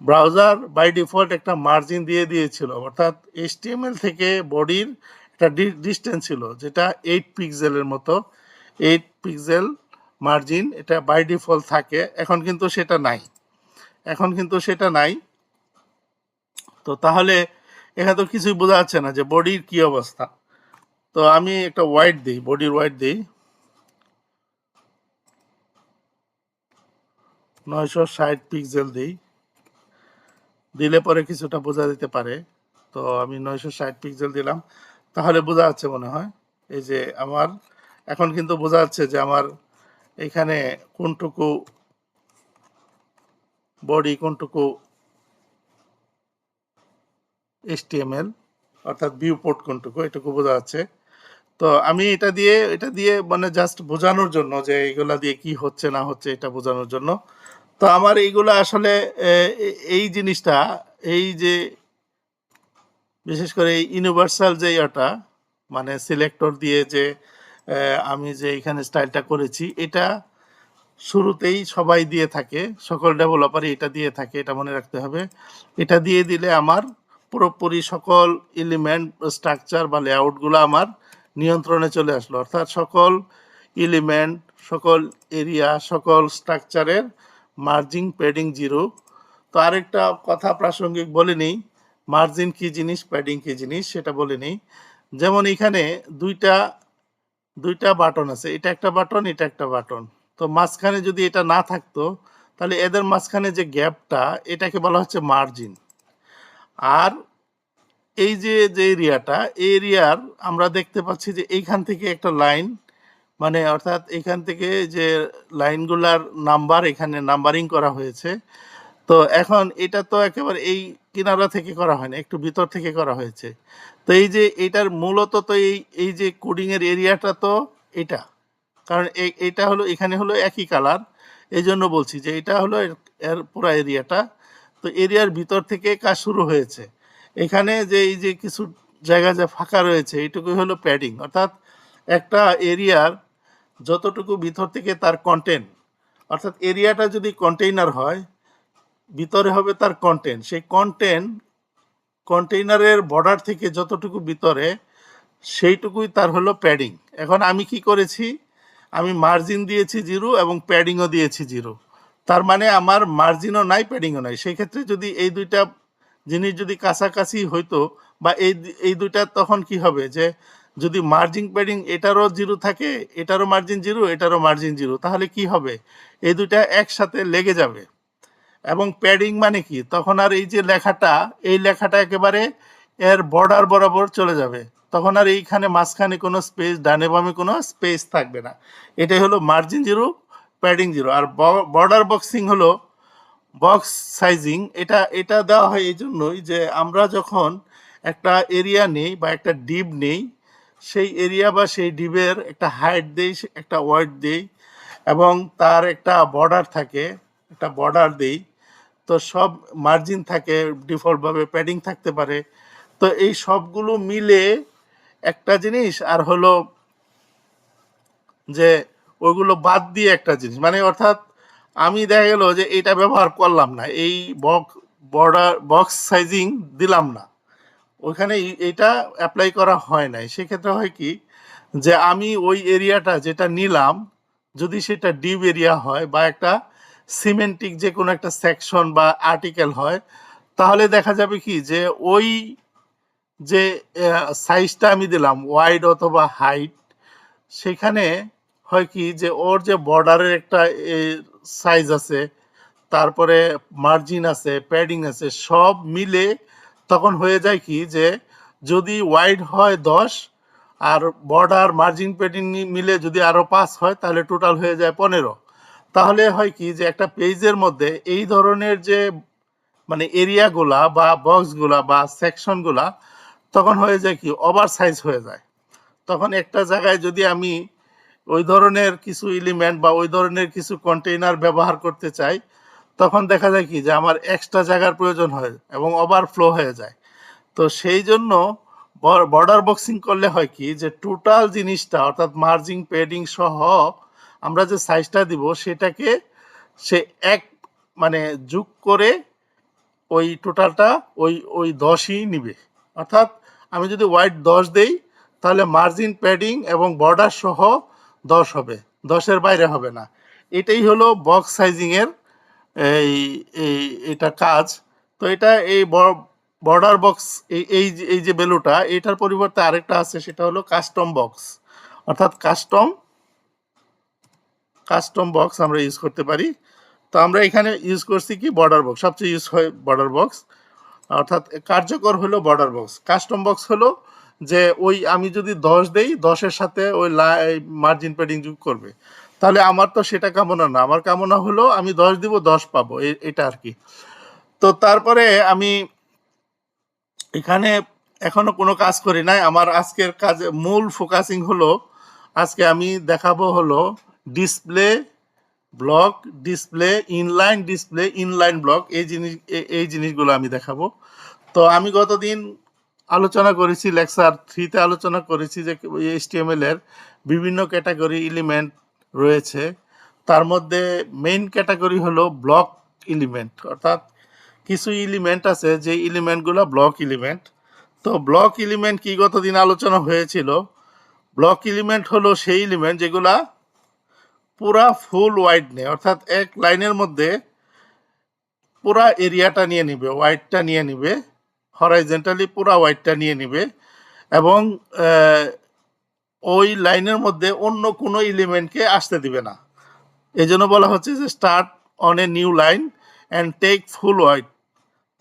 ব্রাউজার বাই ডিফল্ট একটা মার্জিন দিয়ে দিয়েছিল, অর্থাৎ HTML থেকে বডির একটা ডিস্টেন্স ছিল যেটা 8 পিক্সেলের মতো, 8 পিক্সেল মার্জিন, এটা বাই ডিফল্ট থাকে। এখন কিন্তু সেটা নাই, এখন কিন্তু সেটা নাই। তো তাহলে এখানে তো কিছুই বোঝা যাচ্ছে না যে বডির কি অবস্থা। তো আমি একটা ওয়াইড দিই, বডির ওয়াইড দিই 960 পিক্সেল দিই, দিলে পরে কিছুটা বোঝা যেতে পারে। তো আমি 960 পিক্সেল দিলাম, তাহলে বোঝা যাচ্ছে মনে হয়। এই যে আমার এখন কিন্তু বোঝা যাচ্ছে যে আমার এখানে কোনটুকু বডি, কোনটুকু HTML, অর্থাৎ ভিউ পোর্ট কোনটুকু, এটুকু বোঝা যাচ্ছে। তো আমি এটা দিয়ে মানে জাস্ট বোঝানোর জন্য যে এগুলা দিয়ে কি হচ্ছে না হচ্ছে, এটা বোঝানোর জন্য। তো আমার এইগুলা আসলে এই জিনিসটা, এই যে বিশেষ করে এই ইউনিভার্সাল যে ইয়েটা, মানে সিলেক্টর দিয়ে যে আমি যে এখানে স্টাইলটা করেছি, এটা শুরুতেই সবাই দিয়ে থাকে, সকল ডেভেলপারই এটা দিয়ে থাকে, এটা মনে রাখতে হবে। এটা দিয়ে দিলে আমার পুরোপুরি সকল এলিমেন্ট স্ট্রাকচার বা লেআউটগুলো আমার নিয়ন্ত্রণে চলে আসলো, অর্থাৎ সকল এলিমেন্ট, সকল এরিয়া, সকল স্ট্রাকচারের মার্জিং প্যাডিং জিরো। তো আরেকটা কথা প্রাসঙ্গিক বলে নিই, মার্জিন কি জিনিস, প্যাডিং কি জিনিস সেটা বলে নিই। যেমন এখানে দুইটা বাটন আছে, এটা একটা বাটন, এটা একটা বাটন। তো মাঝখানে যদি এটা না থাকতো তাহলে এদের মাঝখানে যে গ্যাপটা, এটাকে বলা হচ্ছে মার্জিন। আর এই যে এরিয়াটা, এই এরিয়ার আমরা দেখতে পাচ্ছি যে এইখান থেকে একটা লাইন, মানে অর্থাৎ এখান থেকে যে লাইনগুলার নাম্বার এখানে নাম্বারিং করা হয়েছে। তো এখন এটা তো একেবারে এই কিনারা থেকে করা হয় না, একটু ভিতর থেকে করা হয়েছে। তো এই যে এটার মূলত তো এই যে কোডিং এর এরিয়াটা তো এটা, কারণ এটা হলো এখানে হলো একই কালার, এই জন্য বলছি যে এটা হলো এর পুরো এরিয়াটা। তো এরিয়ার ভিতর থেকে কাজ শুরু হয়েছে। এখানে যে এই যে কিছু জায়গা যা ফাঁকা রয়েছে, এইটুকুই হলো প্যাডিং, অর্থাৎ একটা এরিয়ার যতটুকু ভিতর থেকে তার কন্টেন্ট, অর্থাৎ এরিয়াটা যদি কন্টেইনার হয়, ভিতরে হবে তার কন্টেন্ট, সেই কন্টেইনারের বর্ডার থেকে যতটুকু ভিতরে, সেইটুকুই তার হলো প্যাডিং। এখন আমি কি করেছি, আমি মার্জিন দিয়েছি জিরো এবং প্যাডিংও দিয়েছি জিরো। তার মানে আমার মার্জিনও নাই, প্যাডিংও নাই। সেই ক্ষেত্রে যদি এই দুইটা জিনিস যদি কাছাকাছি হইতো, বা এই দুইটা, তখন কি হবে যে যদি মার্জিন প্যাডিং এটারও জিরো থাকে, এটারও মার্জিন জিরো, এটারও মার্জিন জিরো, তাহলে কি হবে, এই দুইটা একসাথে লেগে যাবে। এবং প্যাডিং মানে কি, তখন আর এই যে লেখাটা, এই লেখাটা একেবারে এর বর্ডার বরাবর চলে যাবে, তখন আর এইখানে মাঝখানে কোনো স্পেস, ডানে বামে কোনো স্পেস থাকবে না। এটাই হলো মার্জিন জিরো, প্যাডিং জিরো। আর বর্ডার বক্সিং হলো বক্স সাইজিং। এটা এটা দেওয়া হয় এই জন্যই যে আমরা যখন একটা এরিয়া নেই বা একটা ডিপ নেই, সেই এরিয়া বা সেই ডিবের একটা হাইট দেই, একটা ওয়েট দেই, এবং তার একটা বর্ডার থাকে, একটা বর্ডার দেই। তো সব মার্জিন থাকে, ডিফল্টভাবে প্যাডিং থাকতে পারে। তো এই সবগুলো মিলে একটা জিনিস, আর হলো যে ওইগুলো বাদ দিয়ে একটা জিনিস, মানে অর্থাৎ আমি দেখা গেল যে এটা ব্যবহার করলাম না, এই বক্স সাইজিং দিলাম না, ওইখানে এটা অ্যাপ্লাই করা হয় নাই। সেক্ষেত্রে হয় কি, যে আমি ওই এরিয়াটা যেটা নিলাম, যদি সেটা ডিপ এরিয়া হয় বা একটা সিমেন্টিক যে কোনো একটা সেকশন বা আর্টিকেল হয়, তাহলে দেখা যাবে কি যে ওই যে সাইজটা আমি দিলাম, ওয়াইড অথবা হাইট, সেখানে হয় কি যে ওর যে বর্ডারের একটা সাইজ আছে, তারপরে মার্জিন আছে, প্যাডিং আছে, সব মিলে তখন হয়ে যায় কি যে যদি ওয়াইড হয় 10, আর বর্ডার মার্জিন প্যাডিং মিলে যদি আরো 5 হয়, তাহলে টোটাল হয়ে যায় 15। তাহলে হয় কি যে একটা পেজের মধ্যে এই ধরনের যে মানে এরিয়াগুলা বা বক্সগুলা বা সেকশনগুলা তখন হয়ে যায় কি ওভার সাইজ হয়ে যায়। তখন একটা জায়গায় যদি আমি ওই ধরনের কিছু এলিমেন্ট বা ওই ধরনের কিছু কন্টেইনার ব্যবহার করতে চাই, তখন দেখা যায় কি যে আমার এক্সট্রা জায়গার প্রয়োজন হয় এবং ওভারফ্লো হয়ে যায়। তো সেই জন্য বর্ডার বক্সিং করলে হয় কি যে টোটাল জিনিসটা, অর্থাৎ মার্জিং প্যাডিং সহ আমরা যে সাইজটা দিব, সেটাকে সে এক মানে যোগ করে ওই টোটালটা ওই ওই 10ই নিবে। অর্থাৎ আমি যদি ওয়াইড 10 দেই, তাহলে মার্জিন প্যাডিং এবং বর্ডার সহ 10 হবে, 10-এর বাইরে হবে না। এটাই হলো বক্স সাইজিংয়ের এই এই এটা কাজ। তো এটা এই বর্ডার বক্স, এই যে ভ্যালুটা, এটার পরিবর্তে আরেকটা আছে, সেটা হলো কাস্টম বক্স। অর্থাৎ কাস্টম বক্স আমরা ইউজ করতে পারি। তো আমরা এখানে ইউজ করছি কি বর্ডার বক্স, সবচেয়ে ইউজ হয় বর্ডার বক্স, অর্থাৎ কার্যকর হলো বর্ডার বক্স। কাস্টম বক্স হলো যে ওই আমি যদি 10 দেই, 10-এর সাথে ওই মার্জিন প্যাডিং যোগ করবে, তাহলে আমার তো সেটা কামনা না। আমার কামনা হলো আমি 10 দিব, 10 পাবো, এটা আর কি। তো তারপরে আমি এখানে এখনো কোনো কাজ করি নাই। আমার আজকের কাজে মূল ফোকাসিং হলো, আজকে আমি দেখাবো হলো display block, display inline block, এই জিনিসগুলো আমি দেখাবো। তো আমি গতদিন আলোচনা করেছি, লেকচার 3-তে আলোচনা করেছি যে HTML এর বিভিন্ন ক্যাটাগরি এলিমেন্ট রয়েছে। তার মধ্যে মেইন ক্যাটাগরি হলো ব্লক এলিমেন্ট, অর্থাৎ কিছু এলিমেন্ট আছে যে এলিমেন্টগুলো ব্লক এলিমেন্ট। তো ব্লক এলিমেন্ট কি গতদিন আলোচনা হয়েছিল, ব্লক এলিমেন্ট হলো সেই এলিমেন্ট যেগুলা পুরা ফুল ওয়াইড নেয়, অর্থাৎ এক লাইনের মধ্যে পুরা এরিয়াটা নিয়ে নিবে, ওয়াইডটা নিয়ে নিবে, হরাইজেন্টালি পুরা ওয়াইডটা নিয়ে নিবে এবং ওই লাইনের মধ্যে অন্য কোনো এলিমেন্টকে আসতে দিবে না। এই জন্য বলা হচ্ছে যে start on a new line and take full wide.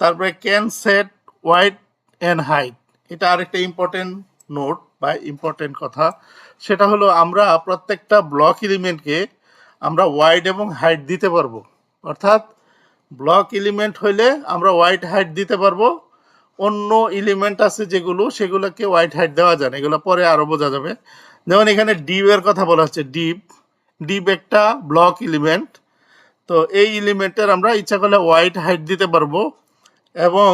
তারপরে can set wide and height, এটা আরেকটা ইম্পর্টেন্ট নোট বা ইম্পর্টেন্ট কথা। সেটা হলো আমরা প্রত্যেকটা ব্লক এলিমেন্টকে আমরা ওয়াইড এবং হাইট দিতে পারবো। অর্থাৎ ব্লক এলিমেন্ট হইলে আমরা ওয়াইড হাইট দিতে পারবো, অন্য এলিমেন্ট আছে যেগুলো সেগুলোকে ওয়াইড হাইট দেওয়া যায় না, এগুলো পরে আরো বোঝা যাবে। যেমন এখানে ডিপ এর কথা বলা হচ্ছে, ডিপ ডিপ একটা ব্লক এলিমেন্ট। তো এই এলিমেন্টের আমরা ইচ্ছা করলে ওয়াইড হাইট দিতে পারবো এবং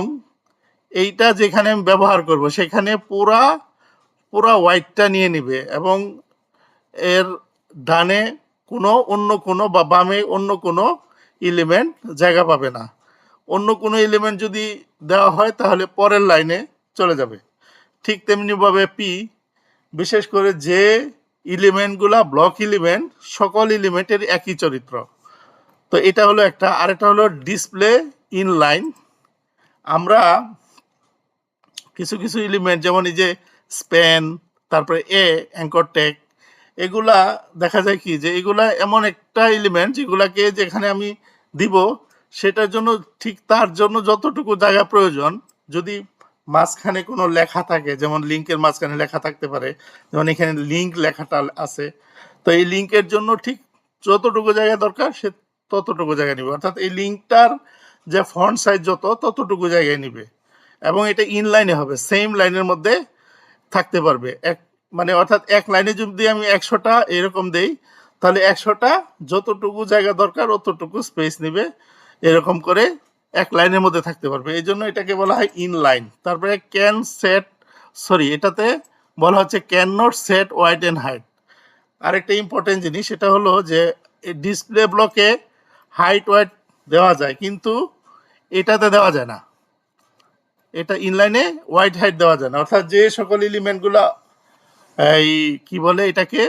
এইটা যেখানে আমি ব্যবহার করব সেখানে পুরা পুরা ওয়াইডটা নিয়ে নিবে এবং এর ডানে কোনো অন্য কোনো বা বামে অন্য কোনো এলিমেন্ট জায়গা পাবে না। অন্য কোনো এলিমেন্ট যদি দেওয়া হয় তাহলে পরের লাইনে চলে যাবে। ঠিক তেমনিভাবে পি, বিশেষ করে যে এলিমেন্টগুলা ব্লক এলিমেন্ট, সকল এলিমেন্টের একই চরিত্র। তো এটা হলো একটা। আরেকটা হলো ডিসপ্লে ইন লাইন। আমরা কিছু কিছু এলিমেন্ট যেমন এই যে স্প্যান, তারপরে অ্যাঙ্কর ট্যাগ, এগুলা দেখা যায় কি যে এগুলা এমন একটা এলিমেন্ট যেগুলাকে যেখানে আমি দিব সেটার জন্য ঠিক তার জন্য যতটুকু জায়গা প্রয়োজন, যদি মাঝখানে কোনো লেখা থাকে, যেমন লিঙ্কের মাঝখানে লেখা থাকতে পারে, যেমন এখানে লিঙ্ক লেখাটা আছে, তো এই লিঙ্কের জন্য ঠিক যতটুকু জায়গা দরকার সে ততটুকু জায়গা নিবে। অর্থাৎ এই লিঙ্কটার যে ফন্ট সাইজ যত ততটুকু জায়গায় নিবে এবং এটা ইনলাইনে হবে, সেম লাইনের মধ্যে থাকতে পারবে। এক মানে অর্থাৎ এক লাইনে যদি আমি 100টা এরকম দেই তাহলে 100টা যতটুকু জায়গা দরকার অতটুকু স্পেস নিবে, এরকম করে এক লাইনের মধ্যে থাকতে পারবে। এই জন্য এটাকে বলা হয় ইনলাইন। তারপরে ক্যান সেট, সরি এটাতে বলা হচ্ছে can not set wide and height. আরেকটা ইম্পর্টেন্ট জিনিস সেটা হলো যে ডিসপ্লে ব্লকে হাইট ওয়াইড দেওয়া যায় কিন্তু এটাতে দেওয়া যায় না, এটা ইনলাইনে ওয়াইড হাইট দেওয়া যায় না। অর্থাৎ যে সকল এলিমেন্টগুলো এই কি বলে এটাকে,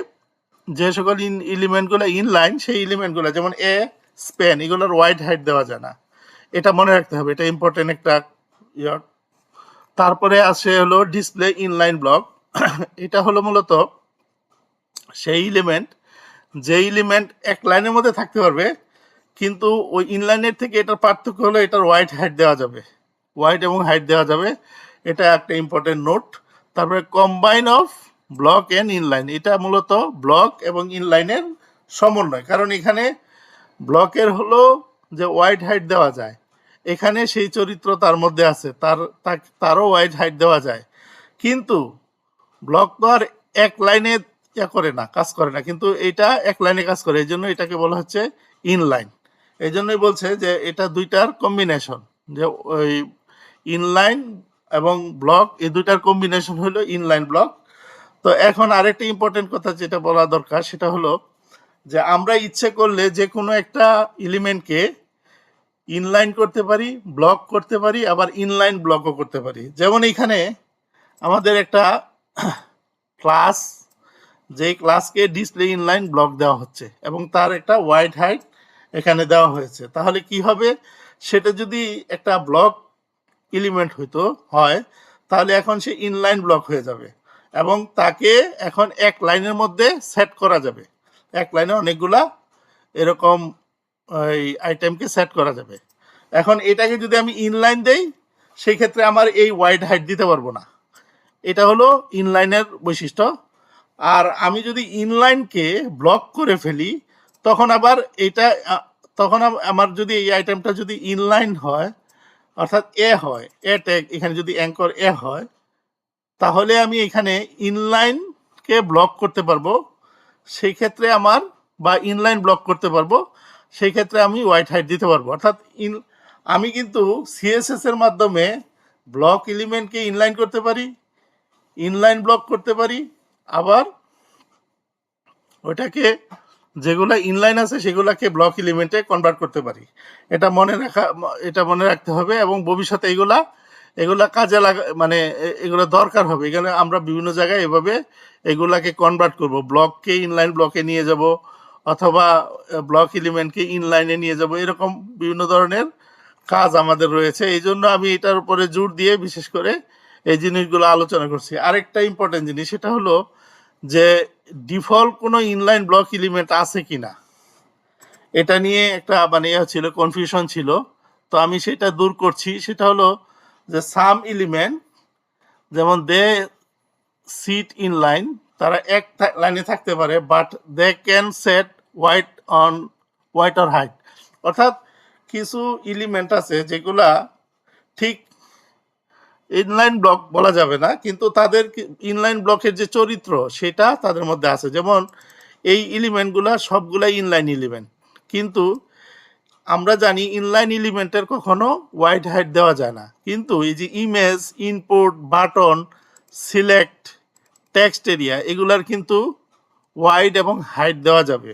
যে সকল এলিমেন্টগুলো ইনলাইন সেই এলিমেন্টগুলো যেমন স্প্যান, এগুলোর ওয়াইড হাইট দেওয়া যায় না, এটা মনে রাখতে হবে, এটা ইম্পর্টেন্ট একটা ইয়ার। তারপরে আসে হলো ডিসপ্লে ইনলাইন ব্লক। এটা হলো মূলত সেই এলিমেন্ট যে এলিমেন্ট এক লাইনের মধ্যে থাকতে পারবে কিন্তু ওই ইনলাইনের থেকে এটার পার্থক্য হলো এটার ওয়াইড হাইট দেওয়া যাবে, ওয়াইড এবং হাইট দেওয়া যাবে, এটা একটা ইম্পর্টেন্ট নোট। তারপরে combine of block and inline, এটা মূলত ব্লক এবং ইনলাইনের সমন্বয়, কারণ এখানে ব্লকের হলো যে ওয়াইড হাইট দেওয়া যায়, এখানে সেই চরিত্র তার মধ্যে আছে, তারও ওয়াইড হাইট দেওয়া যায়, কিন্তু ব্লক তো আর এক লাইনে করে না, কাজ করে না, কিন্তু এটা এক লাইনে কাজ করে, এই জন্য এটাকে বলা হচ্ছে ইনলাইন। এই জন্যই বলছে যে এটা দুইটার কম্বিনেশন, যে ওই ইনলাইন এবং ব্লক এই দুইটার কম্বিনেশন হলো ইনলাইন ব্লক। তো এখন আরেকটা ইম্পর্টেন্ট কথা যেটা বলা দরকার সেটা হলো যে আমরা ইচ্ছে করলে যে কোনো একটা এলিমেন্টকে ইনলাইন করতে পারি, ব্লক করতে পারি, আবার ইনলাইন ব্লকও করতে পারি। যেমন এখানে আমাদের একটা ক্লাস, যেই ক্লাসকে ডিসপ্লে ইনলাইন ব্লক দেওয়া হচ্ছে এবং তার একটা ওয়াইড হাইট এখানে দেওয়া হয়েছে, তাহলে কি হবে, সেটা যদি একটা ব্লক এলিমেন্ট হইতো হয় তাহলে এখন সে ইনলাইন ব্লক হয়ে যাবে এবং তাকে এখন এক লাইনের মধ্যে সেট করা যাবে, এক লাইনে অনেকগুলা এরকম এই আইটেমকে সেট করা যাবে। এখন এটাকে যদি আমি ইনলাইন দেই সেই ক্ষেত্রে আমার এই ওয়াইড হাইট দিতে পারবো না, এটা হলো ইনলাইনের বৈশিষ্ট্য। আর আমি যদি ইনলাইনকে ব্লক করে ফেলি তখন আবার এটা তখন আমার যদি এই আইটেমটা যদি ইনলাইন হয়, অর্থাৎ হয় ট্যাগ এখানে যদি অ্যাঙ্কর হয়, তাহলে আমি এখানে ইনলাইনকে ব্লক করতে পারবো, সেই ক্ষেত্রে আমার বা ইনলাইন ব্লক করতে পারবো, সেই ক্ষেত্রে আমি ওয়াইড হাইট দিতে পারবো। অর্থাৎ আমি কিন্তু সিএসএস এর মাধ্যমে ব্লক এলিমেন্টকে ইনলাইন করতে পারি, ইনলাইন ব্লক করতে পারি, আবার ওটাকে যেগুলা ইনলাইন আছে সেগুলাকে ব্লক এলিমেন্টে কনভার্ট করতে পারি। এটা মনে রাখতে হবে, এবং ভবিষ্যতে এগুলা কাজে লাগা মানে এগুলো দরকার হবে। এখানে আমরা বিভিন্ন জায়গায় এভাবে এগুলাকে কনভার্ট করব, ব্লককে ইনলাইন ব্লকে নিয়ে যাব, অথবা ব্লক এলিমেন্টকে ইনলাইনে নিয়ে যাব। এরকম বিভিন্ন ধরনের কাজ আমাদের রয়েছে। এই জন্য আমি এটার উপরে জোর দিয়ে বিশেষ করে এই জিনিসগুলো আলোচনা করছি। আরেকটা ইম্পর্টেন্ট জিনিস, সেটা হলো যে ডিফল্ট কোনো ইনলাইন ব্লক এলিমেন্ট আছে কিনা, এটা নিয়ে একটা মানে ছিল, কনফিউশন ছিল। তো আমি সেটা দূর করছি। সেটা হলো যে সাম এলিমেন্ট, যেমন দে সিট ইন লাইন, তারা এক লাইনে থাকতে পারে, but they can set white on white or height. অর্থাৎ কিছু এলিমেন্ট আছে যেগুলা ঠিক ইনলাইন ব্লক বলা যাবে না, কিন্তু তাদের ইনলাইন ব্লকের যে চরিত্র সেটা তাদের মধ্যে আছে। যেমন এই এলিমেন্টগুলা সবগুলাই ইনলাইন এলিমেন্ট, কিন্তু আমরা জানি ইনলাইন এলিমেন্টের কখনো ওয়াইড হাইট দেওয়া যায় না। কিন্তু এই যে image, input, button, select, text area, এগুলার কিন্তু ওয়াইড এবং হাইট দেওয়া যাবে।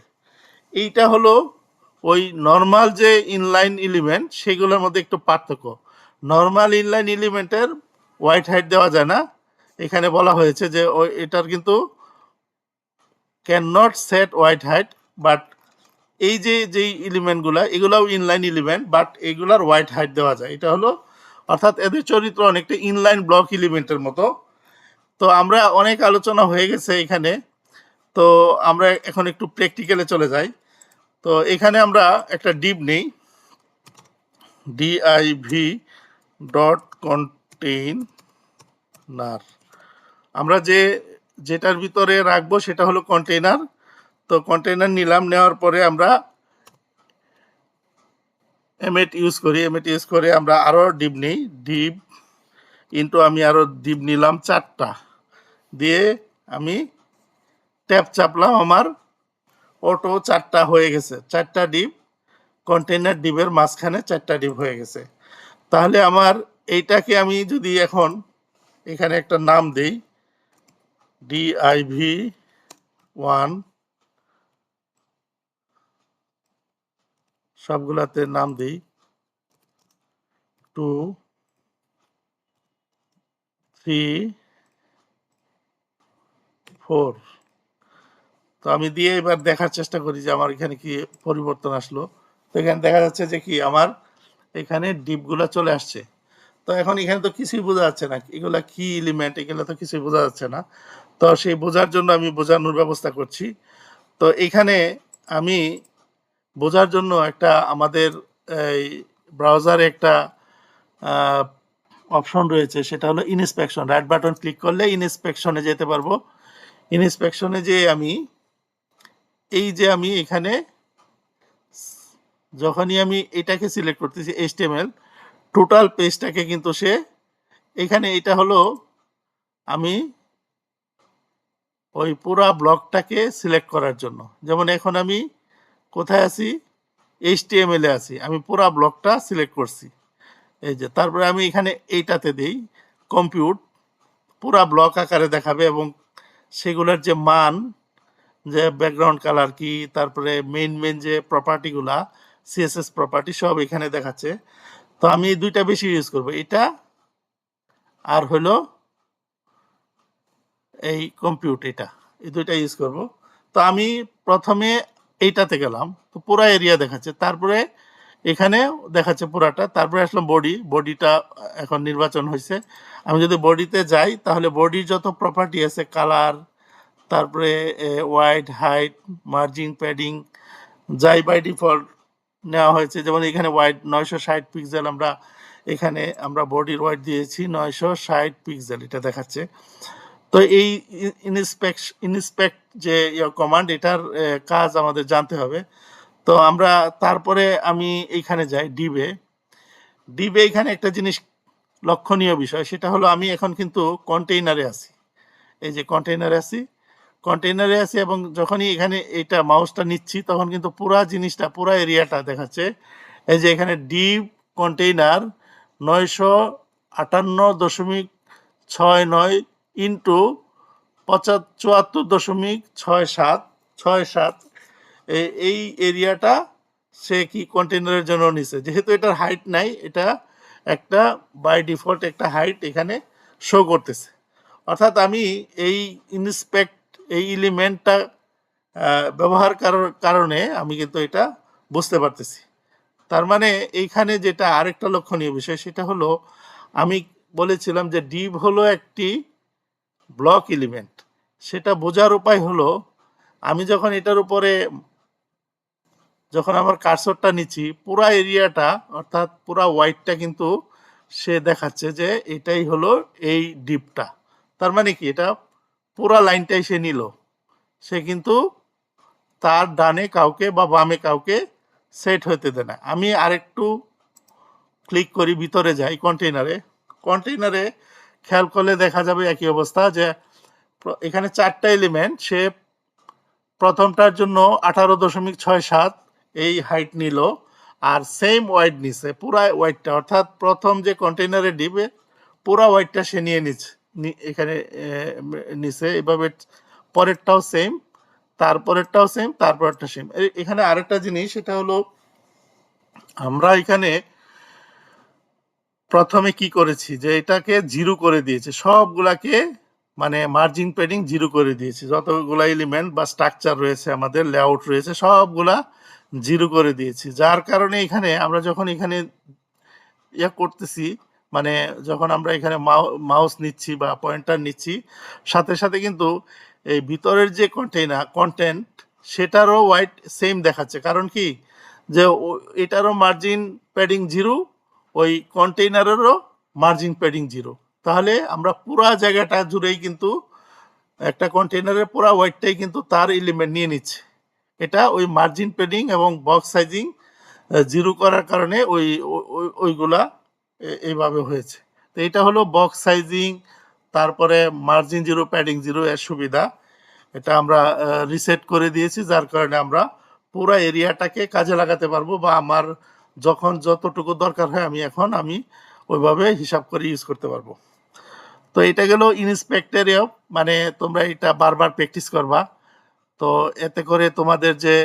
এইটা হলো ওই নর্মাল যে ইনলাইন এলিমেন্ট সেগুলোর মধ্যে একটু পার্থক্য। নর্মাল ইনলাইন এলিমেন্টের ওয়াইড হাইট দেওয়া যায় না। এখানে বলা হয়েছে যে এটার কিন্তু can not set wide height, but এই যে যেই এলিমেন্টগুলা এগুলাও ইনলাইন এলিমেন্ট, বাট এগুলার হোয়াইট হাইট দেওয়া যায়। এটা হলো, অর্থাৎ এদের চরিত্র অনেকটা ইনলাইন ব্লক এলিমেন্টের মতো। তো আমরা অনেক আলোচনা হয়ে গেছে এখানে, তো আমরা এখন একটু প্র্যাকটিক্যালে চলে যাই। তো এখানে আমরা একটা ডিভ নেই, ডিআইভি ডট কন্টেইনার। আমরা যেটার ভিতরে রাখবো সেটা হলো কন্টেইনার। তো কন্টেইনার নিলাম, নেওয়ার পরে আমরা এমএট ইউজ করে আমরা আরও ডিপ নিই। ডিপ ইন্টু আমি আরও ডিপ নিলাম 4টা, দিয়ে আমি ট্যাপ চাপলাম, আমার অটো 4টা হয়ে গেছে। 4টা ডিপ, কন্টেইনার ডিপের মাঝখানে 4টা ডিপ হয়ে গেছে। তাহলে আমার এইটাকে আমি যদি এখন এখানে একটা নাম দেই, div1, সবগুলাতে নাম দিই 2, 3, 4। তো আমি দিয়ে এবার দেখার চেষ্টা করি যে আমার এখানে কি পরিবর্তন আসলো। তো এখানে দেখা যাচ্ছে যে কি আমার এখানে ডিপগুলো চলে আসছে। তো এখন এখানে তো কিছুই বোঝা যাচ্ছে না, এগুলা কি এলিমেন্ট, এগুলো তো কিছুই বোঝা যাচ্ছে না। তো সেই বোঝার জন্য আমি বোঝানোর ব্যবস্থা করছি। তো এখানে আমি বোঝার জন্য একটা আমাদের এই ব্রাউজারে একটা অপশন রয়েছে, সেটা হলো ইনস্পেকশন। রাইট বাটন ক্লিক করলে ইনস্পেকশনে যেতে পারবো। ইনস্পেকশনে যে আমি এখানে যখনই আমি এটাকে সিলেক্ট করতেছি HTML, টোটাল পেজটাকে কিন্তু সে এখানে, এটা হলো আমি ওই পুরা ব্লকটাকে সিলেক্ট করার জন্য। যেমন এখন আমি কোথায় আছি, HTML এ আছি, আমি পুরা ব্লকটা সিলেক্ট করছি। এই যে তারপরে আমি এখানে এইটাতে দেই কম্পিউট, পুরা ব্লক আকারে দেখাবে, এবং সেগুলোর যে মান, যে ব্যাকগ্রাউন্ড কালার কি, তারপরে মেইন যে প্রপার্টিগুলা, CSS প্রপার্টি সব এখানে দেখাচ্ছে। তো আমি এই দুইটা বেশি ইউজ করব, এটা আর হলো এই কম্পিউট, এই দুইটা ইউজ করব। তো আমি প্রথমে এইটাতে গেলাম, তো পুরা এরিয়া দেখাচ্ছে, তারপরে এখানে দেখাচ্ছে পুরাটা, তারপরে আসলাম বডিটা এখন নির্বাচন হয়েছে। আমি যদি বডিতে যাই তাহলে বডির যত প্রপার্টি আছে, কালার, তারপরে ওয়াইড, হাইট, মার্জিন, প্যাডিং, যাই বাই ডিফল্ট নেওয়া হয়েছে। যেমন এখানে ওয়াইড 960 পিক্সেল, এখানে আমরা বডির ওয়াইড দিয়েছি 960 পিক্সেল, এটা দেখাচ্ছে। তো এই ইনস্পেক্ট যে কমান্ড, এটার কাজ আমাদের জানতে হবে। তো আমরা তারপরে আমি এইখানে যাই ডিবে এখানে একটা জিনিস লক্ষণীয় বিষয়, সেটা হলো আমি এখন কিন্তু কন্টেইনারে আছি। এই যে কন্টেইনারে আছি, এবং যখনই এখানে এটা মাউসটা নিচ্ছি তখন কিন্তু পুরা জিনিসটা, পুরা এরিয়াটা দেখাচ্ছে। এই যে এখানে ডিপ কন্টেইনার 958.69 ইন্টু 74.67 এই এরিয়াটা সে কি কন্টেইনারের জন্য নিছে, যেহেতু এটার হাইট নাই, এটা একটা বাই ডিফল্ট একটা হাইট এখানে শো করতেছে। অর্থাৎ আমি এই ইন্সপেক্ট এই এলিমেন্টটা ব্যবহার কারণে আমি কিন্তু এটা বুঝতে পারতেছি। তার মানে এইখানে যেটা আরেকটা লক্ষণীয় বিষয় সেটা হলো, আমি বলেছিলাম যে ডিভ হলো একটি ব্লক এলিমেন্ট। সেটা বোঝার উপায় হলো, আমি যখন এটার উপরে যখন আমার কার্সরটা নিচ্ছি, পুরা এরিয়াটা অর্থাৎ পুরা হোয়াইটটা কিন্তু সে দেখাচ্ছে যে এটাই হলো এই ডিপটা। তার মানে কি, এটা পুরা লাইনটাই সে নিল। সে কিন্তু তার ডানে কাউকে বা বামে কাউকে সেট হতে দেয় না। আমি আরেকটু ক্লিক করি, ভিতরে যাই কন্টেইনারে খেয়াল করলে দেখা যাবে একই অবস্থা, যে এখানে 4টা এলিমেন্ট, সে প্রথমটার জন্য 18.67 এই হাইট নিল, আর সেম ওয়াইড নিছে, পুরা ওয়াইডটা, অর্থাৎ প্রথম যে কন্টেইনারে ডিবে পুরা ওয়াইডটা সে নিয়ে নিচ্ছে, এখানে নিছে। এভাবে পরেরটাও সেম, তারপরেরটাও সেম, তারপরেরটা সেম। এখানে আরেকটা জিনিস, সেটা হলো আমরা এখানে প্রথমে কি করেছি, যে এটাকে জিরো করে দিয়েছে, সবগুলাকে মানে মার্জিন প্যাডিং জিরো করে দিয়েছি। যতগুলা এলিমেন্ট বা স্ট্রাকচার রয়েছে, আমাদের লেআউট রয়েছে, সবগুলা জিরো করে দিয়েছি। যার কারণে এখানে আমরা যখন এখানে করতেছি, মানে যখন আমরা এখানে মাউস নিচ্ছি বা পয়েন্টার নিচ্ছি, সাথে সাথে কিন্তু এই ভিতরের যে কন্টেন্ট সেটারও হোয়াইট সেম দেখাচ্ছে। কারণ কি, যে এটারও মার্জিন প্যাডিং জিরো, ওই কন্টেইনারেরও মার্জিন প্যাডিং জিরো। তাহলে আমরা পুরা জায়গাটা জুড়েই কিন্তু একটা কন্টেইনারের পুরা ওয়াইডটাই কিন্তু তার এলিমেন্ট নিয়ে নিচ্ছে। এটা ওই মার্জিন প্যাডিং এবং বক্স সাইজিং জিরো করার কারণে ওইগুলা এইভাবে হয়েছে। তো এটা হলো বক্স সাইজিং, তারপরে মার্জিন জিরো, প্যাডিং জিরো এর সুবিধা। এটা আমরা রিসেট করে দিয়েছি, যার কারণে আমরা পুরো এরিয়াটাকে কাজে লাগাতে পারবো, বা আমার যখন যতটুকু দরকার হয় আমি ওইভাবে হিসাব করে ইউজ করতে পারবো। তো এটা গেল ইন্সপেক্টরেও, মানে তোমরা এটা বারবার প্র্যাকটিস করবা। তো এতে করে তোমাদের যে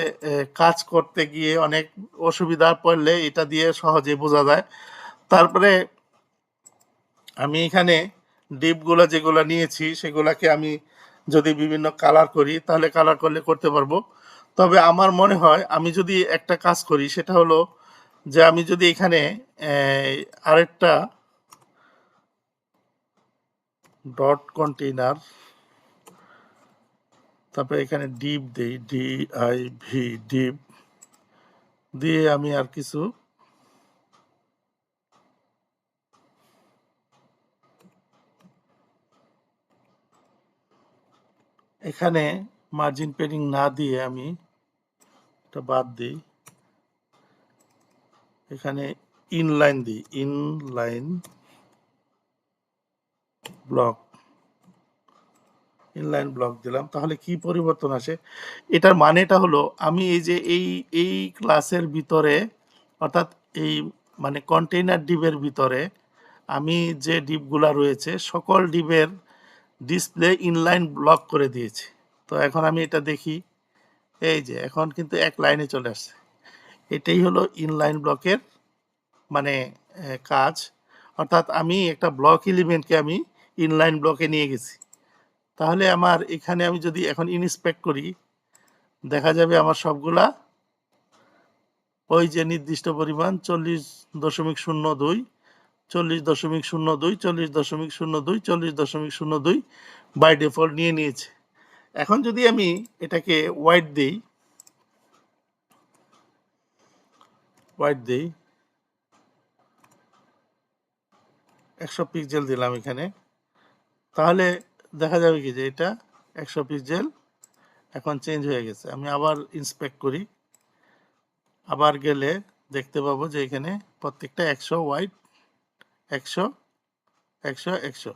কাজ করতে গিয়ে অনেক অসুবিধা পড়লে এটা দিয়ে সহজে বোঝা যায়। তারপরে আমি এখানে ডিপগুলো যেগুলো নিয়েছি সেগুলাকে আমি যদি বিভিন্ন কালার করি, তাহলে কালার করলে করতে পারবো। তবে আমার মনে হয় আমি যদি একটা কাজ করি, সেটা হলো যে আমি যদি এখানে আরেকটা ডট কন্টেইনার, তারপরে এখানে ডিপ দিই, DIV ডিপ দিয়ে আমি আর কিছু এখানে মার্জিন প্যাডিং না দিয়ে আমি এটা বাদ দিই, এখানে ইনলাইন দিই, ইনলাইন ব্লক দিলাম। তাহলে কি পরিবর্তন আসে, এটার মানেটা হলো, আমি এই যে এই ক্লাসের ভিতরে, অর্থাৎ এই মানে কন্টেইনার ডিপের ভিতরে আমি যে ডিপগুলা রয়েছে সকল ডিপের ডিসপ্লে ইনলাইন ব্লক করে দিয়েছি। তো এখন আমি এটা দেখি, এই যে এখন কিন্তু এক লাইনে চলে আসছে। এটাই হলো ইনলাইন ব্লকের মানে কাজ। অর্থাৎ আমি একটা ব্লক এলিমেন্টকে আমি ইনলাইন ব্লকে নিয়ে গেছি। তাহলে আমার এখানে আমি যদি এখন ইন্সপেক্ট করি, দেখা যাবে আমার সবগুলা ওই যে নির্দিষ্ট পরিমাণ 40.02, 40.02, 40.02, 40.02 বাই ডিফল্ট নিয়ে নিয়েছে। এখন যদি আমি এটাকে হোয়াইট দিই, 100 পিক্সেল দিলাম এখানে, তাহলে দেখা যাবে কি যে এটা 100 পিক্সেল এখন চেঞ্জ হয়ে গেছে। আমি আবার ইন্সপেক্ট করি, আবার গেলে দেখতে পাবো যে এখানে প্রত্যেকটা 100 হোয়াইট, 100, 100, 100,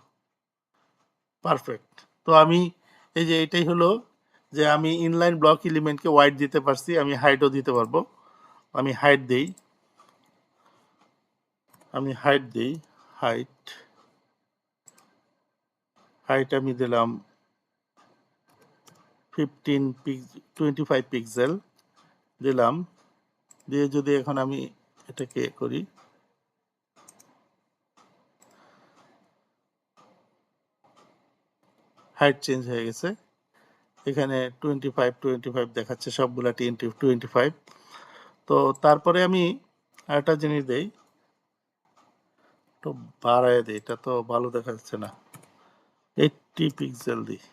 পারফেক্ট। তো আমি এই যে এটাই হলো যে আমি ইনলাইন ব্লক এলিমেন্টকে হোয়াইট দিতে পারছি, আমি হাইটও দিতে পারবো। আমি হাইট দিই, হাইট আমি দিলাম 25 পিক্সেল। দিলাম, দিয়ে যদি এখন আমি এটাকে করি, হাইট চেঞ্জ হয়ে গেছে, এখানে 25 দেখাচ্ছে, সবগুলা 25। তো তারপরে আমি আরেকটা জিনিস দেই, তো বাড়ায় দিই, এটা তো ভালো দেখা যাচ্ছে না, 80 পিক্সেল দিই।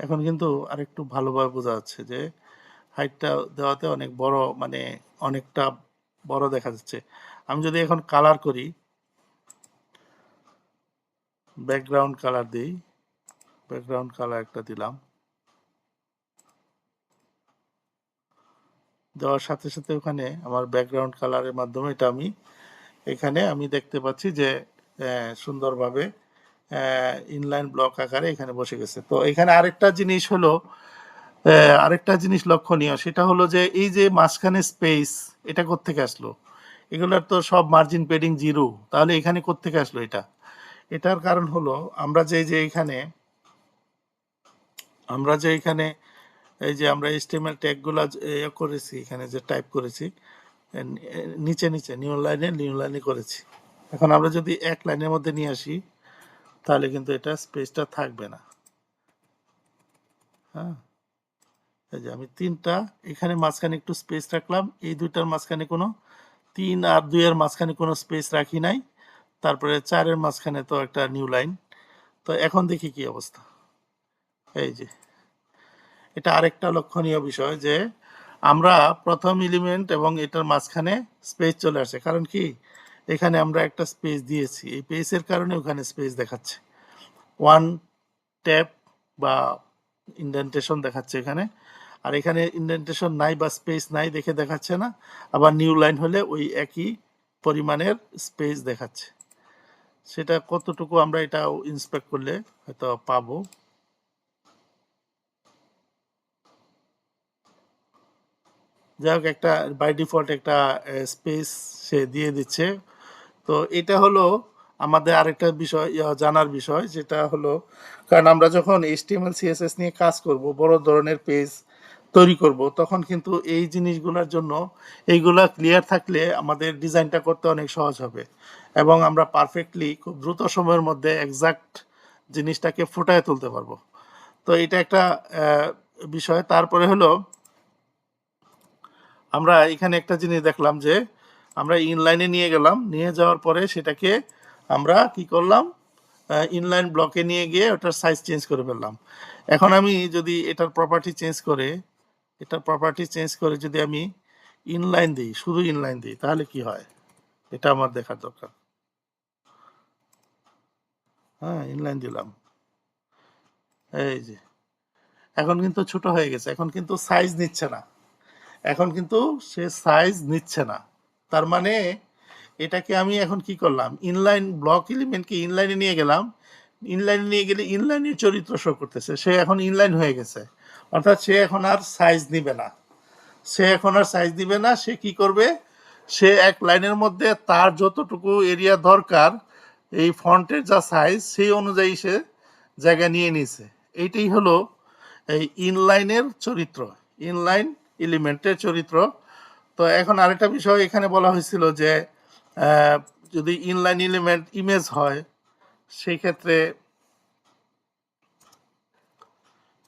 এখন কিন্তু আরেকটু ভালোভাবে বোঝা যাচ্ছে যে হাইটটা দেওয়াতে অনেক বড়, মানে অনেকটা বড় দেখা যাচ্ছে। আমি যদি এখন কালার করি, ব্যাকগ্রাউন্ড কালার দিই, ব্যাকগ্রাউন্ড কালার একটা দিলাম, দেওয়ার সাথে সাথে ওখানে আমার ব্যাকগ্রাউন্ড কালারের মাধ্যমে এটা আমি এখানে আমি দেখতে পাচ্ছি যে সুন্দরভাবে ইনলাইন ব্লক আকারে এখানে বসে গেছে। তো এখানে আরেকটা জিনিস হলো, আরেকটা জিনিস লক্ষণীয়, সেটা হলো যে এই যে মাঝখানে স্পেস, এটা কোত্থেকে আসলো? এগুলোর তো সব মার্জিন পেডিং জিরো, তাহলে এখানে কোত্থেকে আসলো এটা? এটার কারণ হলো আমরা যে এখানে এই যে আমরা HTML ট্যাগগুলো করেছি, এখানে যে টাইপ করেছি, নিচে নিচে নিউ লাইনে করেছি। এখন আমরা যদি এক লাইনের মধ্যে নিয়ে আসি, তাহলে কিন্তু এটা স্পেসটা থাকবে না। হ্যাঁ, এই যে আমি তিনটা এখানে মাঝখানে একটু স্পেস রাখলাম, এই দুইটার মাঝখানে কোনো 3 আর 2 এর মাঝখানে কোনো স্পেস রাখি নাই, তারপরে 4 এর মাঝখানে তো একটা নিউ লাইন। তো এখন দেখি কি অবস্থা। এই যে এটা আরেকটা লক্ষণীয় বিষয় যে আমরা প্রথম এলিমেন্ট এবং এটার মাঝখানে স্পেস চলে আসে, কারণ কি এখানে আমরা একটা স্পেস দিয়েছি, এই স্পেসের কারণে ওখানে স্পেস দেখাচ্ছে, ওয়ান ট্যাপ বা ইন্ডেন্টেশন দেখাচ্ছে এখানে, আর এখানে ইন্ডেন্টেশন নাই বা স্পেস নাই দেখে দেখাচ্ছে না। আবার নিউ লাইন হলে ওই একই পরিমাণের স্পেস দেখাচ্ছে। সেটা কতটুকু আমরা এটা ইন্সপেক্ট করলে হয়তো পাবো। যাই হোক, একটা বাই ডিফল্ট একটা স্পেস সে দিয়ে দিচ্ছে। তো এটা হলো আমাদের আরেকটা বিষয়, জানার বিষয়, যেটা হলো কারণ আমরা যখন HTML CSS নিয়ে কাজ করব, বড় ধরনের পেজ তৈরি করব, তখন কিন্তু এই জিনিসগুলোর জন্য এইগুলা ক্লিয়ার থাকলে আমাদের ডিজাইনটা করতে অনেক সহজ হবে এবং আমরা পারফেক্টলি খুব দ্রুত সময়ের মধ্যে এক্সাক্ট জিনিসটাকে ফুটায় তুলতে পারবো। তো এটা একটা বিষয়। তারপরে হলো আমরা এখানে একটা জিনিস দেখলাম যে আমরা ইনলাইনে নিয়ে গেলাম, নিয়ে যাওয়ার পরে সেটাকে আমরা কি করলাম, ইনলাইন ব্লকে নিয়ে গিয়ে ওটার সাইজ চেঞ্জ করে ফেললাম। এখন আমি যদি এটার প্রপার্টি চেঞ্জ করে যদি আমি ইনলাইন দিই, শুধু ইনলাইন দিই, তাহলে কি হয় এটা আমার দেখার দরকার। হ্যাঁ, ইনলাইন দিলাম, এই যে এখন কিন্তু ছোট হয়ে গেছে, এখন কিন্তু সাইজ নিচ্ছে না, এখন কিন্তু সে সাইজ নিচ্ছে না। তার মানে এটাকে আমি এখন কি করলাম, ইনলাইন ব্লক এলিমেন্টকে ইনলাইনে নিয়ে গেলাম, ইনলাইনে নিয়ে গেলে ইনলাইনের চরিত্র শো করতেছে, সে এখন ইনলাইন হয়ে গেছে, অর্থাৎ সে এখন আর সাইজ নিবে না, সে কি করবে, সে এক লাইনের মধ্যে তার যতটুকু এরিয়া দরকার এই ফন্টের যা সাইজ সেই অনুযায়ী সে জায়গা নিয়ে নিছে। এইটাই হলো এই ইনলাইনের চরিত্র, ইনলাইন এলিমেন্টের চরিত্র। তো এখন আরেকটা বিষয় এখানে বলা হয়েছিল যে আহ, যদি ইনলাইন এলিমেন্ট ইমেজ হয়, সেই ক্ষেত্রে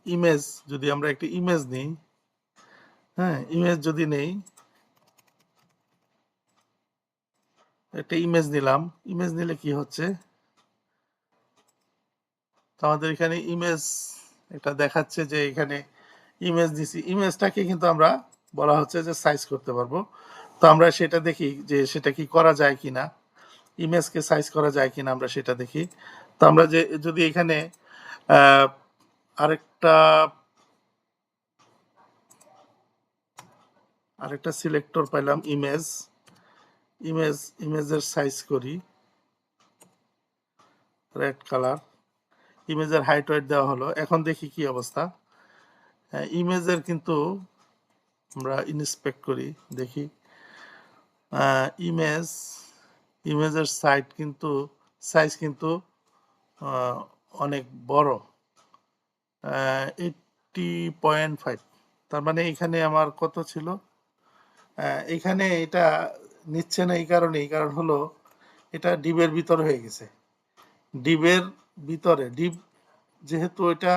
ইমেজ, যদি আমরা একটি ইমেজ নিই, হ্যাঁ ইমেজ যদি নেই, একটা ইমেজ নিলাম, ইমেজ নিলে কি হচ্ছে, তো আমাদের এখানে ইমেজ এটা দেখাচ্ছে যে এখানে ইমেজ দিছি, ইমেজটাকে কিন্তু আমরা বলা হচ্ছে যে সাইজ করতে পারবো। তো আমরা সেটা দেখি যে সেটা কি করা যায় কিনা, ইমেজকে সাইজ করা যায় কিনা আমরা সেটা দেখি। তো আমরা যে যদি এখানে আহ, আরেকটা আরেকটা সিলেক্টর পাইলাম, ইমেজের সাইজ করি, রেড কালার, ইমেজের হাইট ওয়েট দেওয়া হলো, এখন দেখি কি অবস্থা। ইমেজের কিন্তু আমরা ইন্সপেক্ট করি, দেখি ইমেজ ইমেজের সাইজ কিন্তু অনেক বড়, 80.5। তার মানে এখানে আমার কত ছিল, এখানে এটা নিচ্ছে না। এই কারণ হলো এটা ডিবের ভিতর হয়ে গেছে। ডিবের ভিতরে ডিব যেহেতু এটা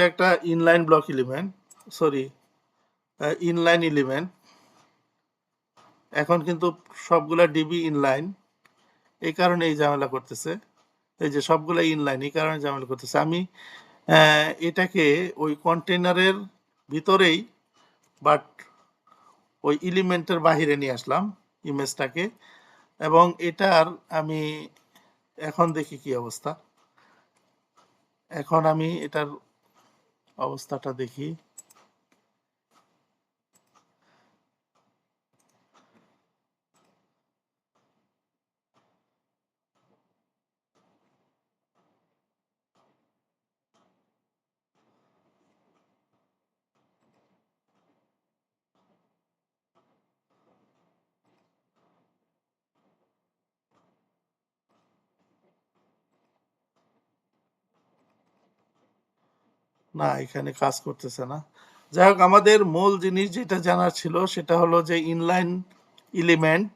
একটা inline block element, sorry inline element, এখন কিন্তু সবগুলা ডিবি ইনলাইন, এই কারণে এই ঝামেলা করতেছে। এই যে সবগুলা ইনলাইন, এই কারণে ঝামেলা করতেছে। আমি এটাকে ওই কন্টেনারের ভিতরেই, বাট ওই এলিমেন্টের বাহিরে নিয়ে আসলাম ইমেজটাকে, এবং এটার আমি এখন দেখি কি অবস্থা। এখন আমি এটার অবস্থাটা দেখি। না, এখানে কাজ করতেছে না। যাই হোক, আমাদের মূল জিনিস যেটা জানার ছিল সেটা হলো যে ইনলাইন এলিমেন্ট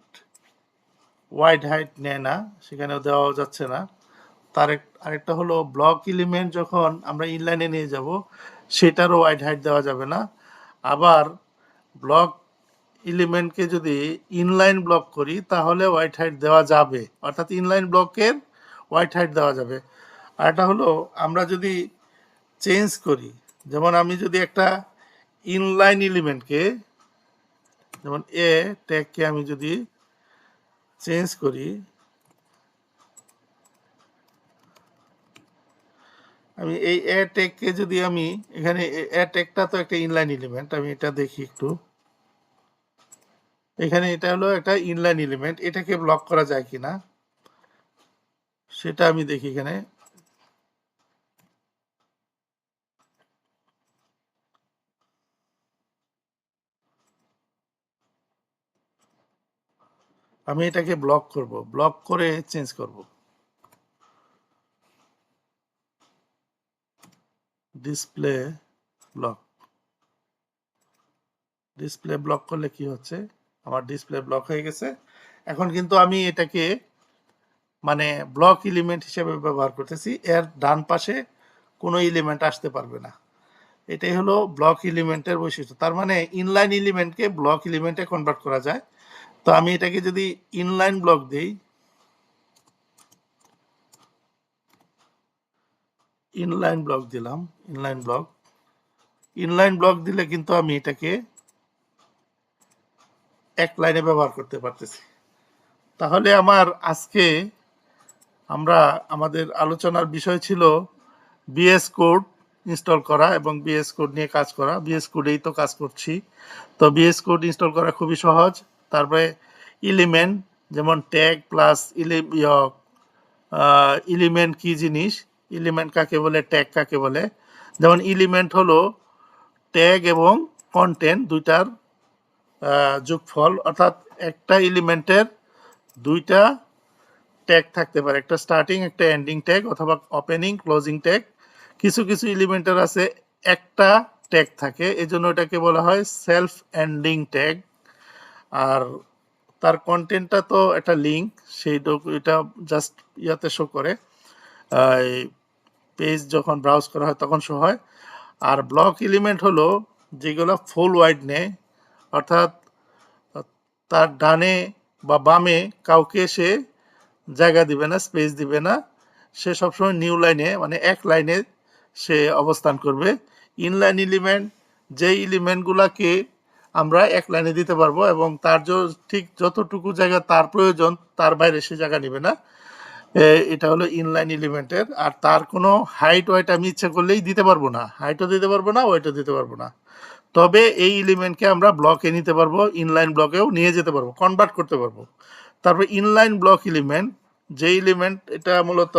ওয়াইড হাইট নেয় না, সেখানেও দেওয়া যাচ্ছে না। আরেকটা হলো ব্লক এলিমেন্ট যখন আমরা ইনলাইনে নিয়ে যাব সেটারও ওয়াইড হাইট দেওয়া যাবে না। আবার ব্লক এলিমেন্টকে যদি ইনলাইন ব্লক করি তাহলে ওয়াইড হাইট দেওয়া যাবে, অর্থাৎ ইনলাইন ব্লকের ওয়াইড হাইট দেওয়া যাবে। আর এটা হলো আমরা যদি চেঞ্জ করি, যেমন আমি যদি একটা ইনলাইন এলিমেন্টকে, যেমন এ ট্যাগকে আমি যদি চেঞ্জ করি, আমি এই এ ট্যাগকে যদি আমি এখানে, এ ট্যাগটা তো একটা ইনলাইন এলিমেন্ট, আমি এটা দেখি একটু। এখানে এটা হলো একটা ইনলাইন এলিমেন্ট, এটাকে ব্লক করা যায় কিনা সেটা আমি দেখি। এখানে আমি এটাকে ব্লক করব, ব্লক করে চেঞ্জ করব। ডিসপ্লে ব্লক, ডিসপ্লে ব্লক করলে কি হচ্ছে, আমার ডিসপ্লে ব্লক হয়ে গেছে। এখন কিন্তু আমি এটাকে মানে ব্লক এলিমেন্ট হিসেবে ব্যবহার করতেছি, এর ডান পাশে কোনো এলিমেন্ট আসতে পারবে না। এটাই হলো ব্লক এলিমেন্টের বৈশিষ্ট্য। তার মানে ইনলাইন এলিমেন্টকে ব্লক এলিমেন্টে কনভার্ট করা যায়। তো আমি এটাকে যদি ইনলাইন ব্লক দিই, ইনলাইন ব্লক দিলাম, ইনলাইন ব্লক দিলে কিন্তু আমি এটাকে এক লাইনে ব্যবহার করতে পারতেছি। তাহলে আজকে আমাদের আলোচনার বিষয় ছিল বিএস কোড ইনস্টল করা এবং বিএস কোড নিয়ে কাজ করা। বিএস কোডেই তো কাজ করছি। তো বিএস কোড ইনস্টল করা খুবই সহজ। তারপরে এলিমেন্ট, যেমন ট্যাগ প্লাস এলিমেন্ট কি জিনিস, এলিমেন্ট কাকে বলে, ট্যাগ কাকে বলে। যেমন এলিমেন্ট হলো ট্যাগ এবং কন্টেন্ট দুইটার যোগফল, অর্থাৎ একটা এলিমেন্টের দুইটা ট্যাগ থাকতে পারে, একটা স্টার্টিং একটা এন্ডিং ট্যাগ, অথবা ওপেনিং ক্লোজিং ট্যাগ। কিছু কিছু এলিমেন্টের আছে একটা ট্যাগ থাকে, এজন্য এটাকে বলা হয় সেলফ এন্ডিং ট্যাগ। আর তার কন্টেন্টটা তো একটা লিঙ্ক, এটা জাস্ট ইয়াতে শো করে, পেজ যখন ব্রাউজ করা হয় তখন শো হয়। আর ব্লক এলিমেন্ট হলো যেগুলো ফুল ওয়াইড নেয়, অর্থাৎ তার ডানে বা বামে কাউকে সে জায়গা দিবে না, স্পেস দিবে না। সে সবসময় নিউ লাইনে, মানে এক লাইনে সে অবস্থান করবে। ইনলাইন এলিমেন্ট, যেই এলিমেন্টগুলোকে আমরা এক লাইনে দিতে পারবো এবং তার ঠিক যতটুকু জায়গা তার প্রয়োজন তার বাইরে সে জায়গা নেবে না, এটা হলো ইনলাইন এলিমেন্টের। আর তার কোনো হাইট ওয়েট আমি ইচ্ছা করলেই দিতে পারবো না, হাইটও দিতে পারবো না, ওয়েটও দিতে পারবো না। তবে এই এলিমেন্টকে আমরা ব্লকে নিতে পারবো, ইনলাইন ব্লকেও নিয়ে যেতে পারবো, কনভার্ট করতে পারবো। তারপর ইনলাইন ব্লক এলিমেন্ট, যে এলিমেন্ট এটা মূলত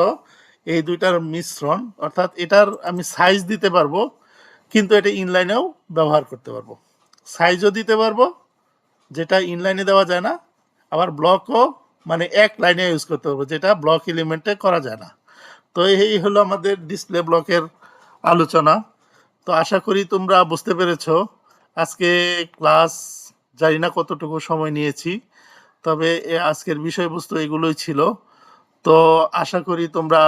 এই দুইটার মিশ্রণ, অর্থাৎ এটার আমি সাইজ দিতে পারবো কিন্তু এটা ইনলাইনেও ব্যবহার করতে পারবো। সাইজও দিতে পারবো যেটা ইনলাইনে দেওয়া যায় না, আবার ব্লকও মানে এক লাইনে ইউজ করতে পারবো, যেটা ব্লক এলিমেন্টে করা যায় না। তো এই হলো আমাদের ডিসপ্লে ব্লকের আলোচনা। তো আশা করি তোমরা বুঝতে পেরেছো। আজকে ক্লাস জানি না কতটুকু সময় নিয়েছি, তবে আজকের বিষয়বস্তু এগুলোই ছিল। তো আশা করি তোমরা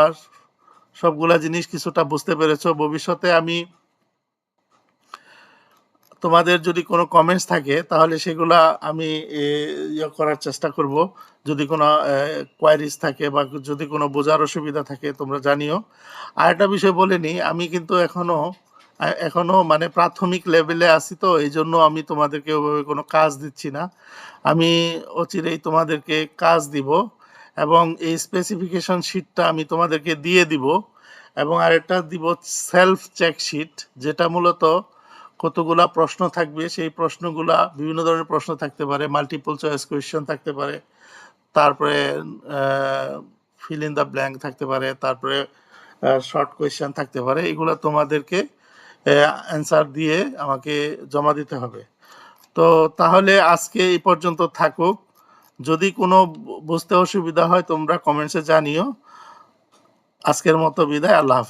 সবগুলা জিনিস কিছুটা বুঝতে পেরেছো। ভবিষ্যতে আমি তোমাদের যদি কোনো কমেন্টস থাকে তাহলে সেগুলা আমি করার চেষ্টা করব। যদি কোনো কোয়ারিজ থাকে বা যদি কোনো বোঝার অসুবিধা থাকে তোমরা জানিও। আরেকটা বিষয় বলে নিই, আমি কিন্তু এখনো মানে প্রাথমিক লেভেলে আছি, তো এই জন্য আমি তোমাদেরকে ওইভাবে কোনো কাজ দিচ্ছি না। আমি অচিরেই তোমাদেরকে কাজ দিব এবং এই স্পেসিফিকেশন শিটটা আমি তোমাদেরকে দিয়ে দিব। এবং আরেকটা দিব সেলফ চেক শিট, যেটা মূলত কতগুলা প্রশ্ন থাকবে, সেই প্রশ্নগুলা বিভিন্ন ধরনের প্রশ্ন থাকতে পারে, মাল্টিপল চয়েস কোয়েশ্চেন থাকতে পারে, তারপরে ফিল ইন দ্য ব্ল্যাঙ্ক থাকতে পারে, তারপরে শর্ট কোয়েশ্চেন থাকতে পারে। এগুলো তোমাদেরকে অ্যান্সার দিয়ে আমাকে জমা দিতে হবে। তো তাহলে আজকে এই পর্যন্ত থাকুক। যদি কোনো বুঝতে অসুবিধা হয় তোমরা কমেন্টসে জানিও। আজকের মতো বিদায়। আল্লাহ হাফেজ।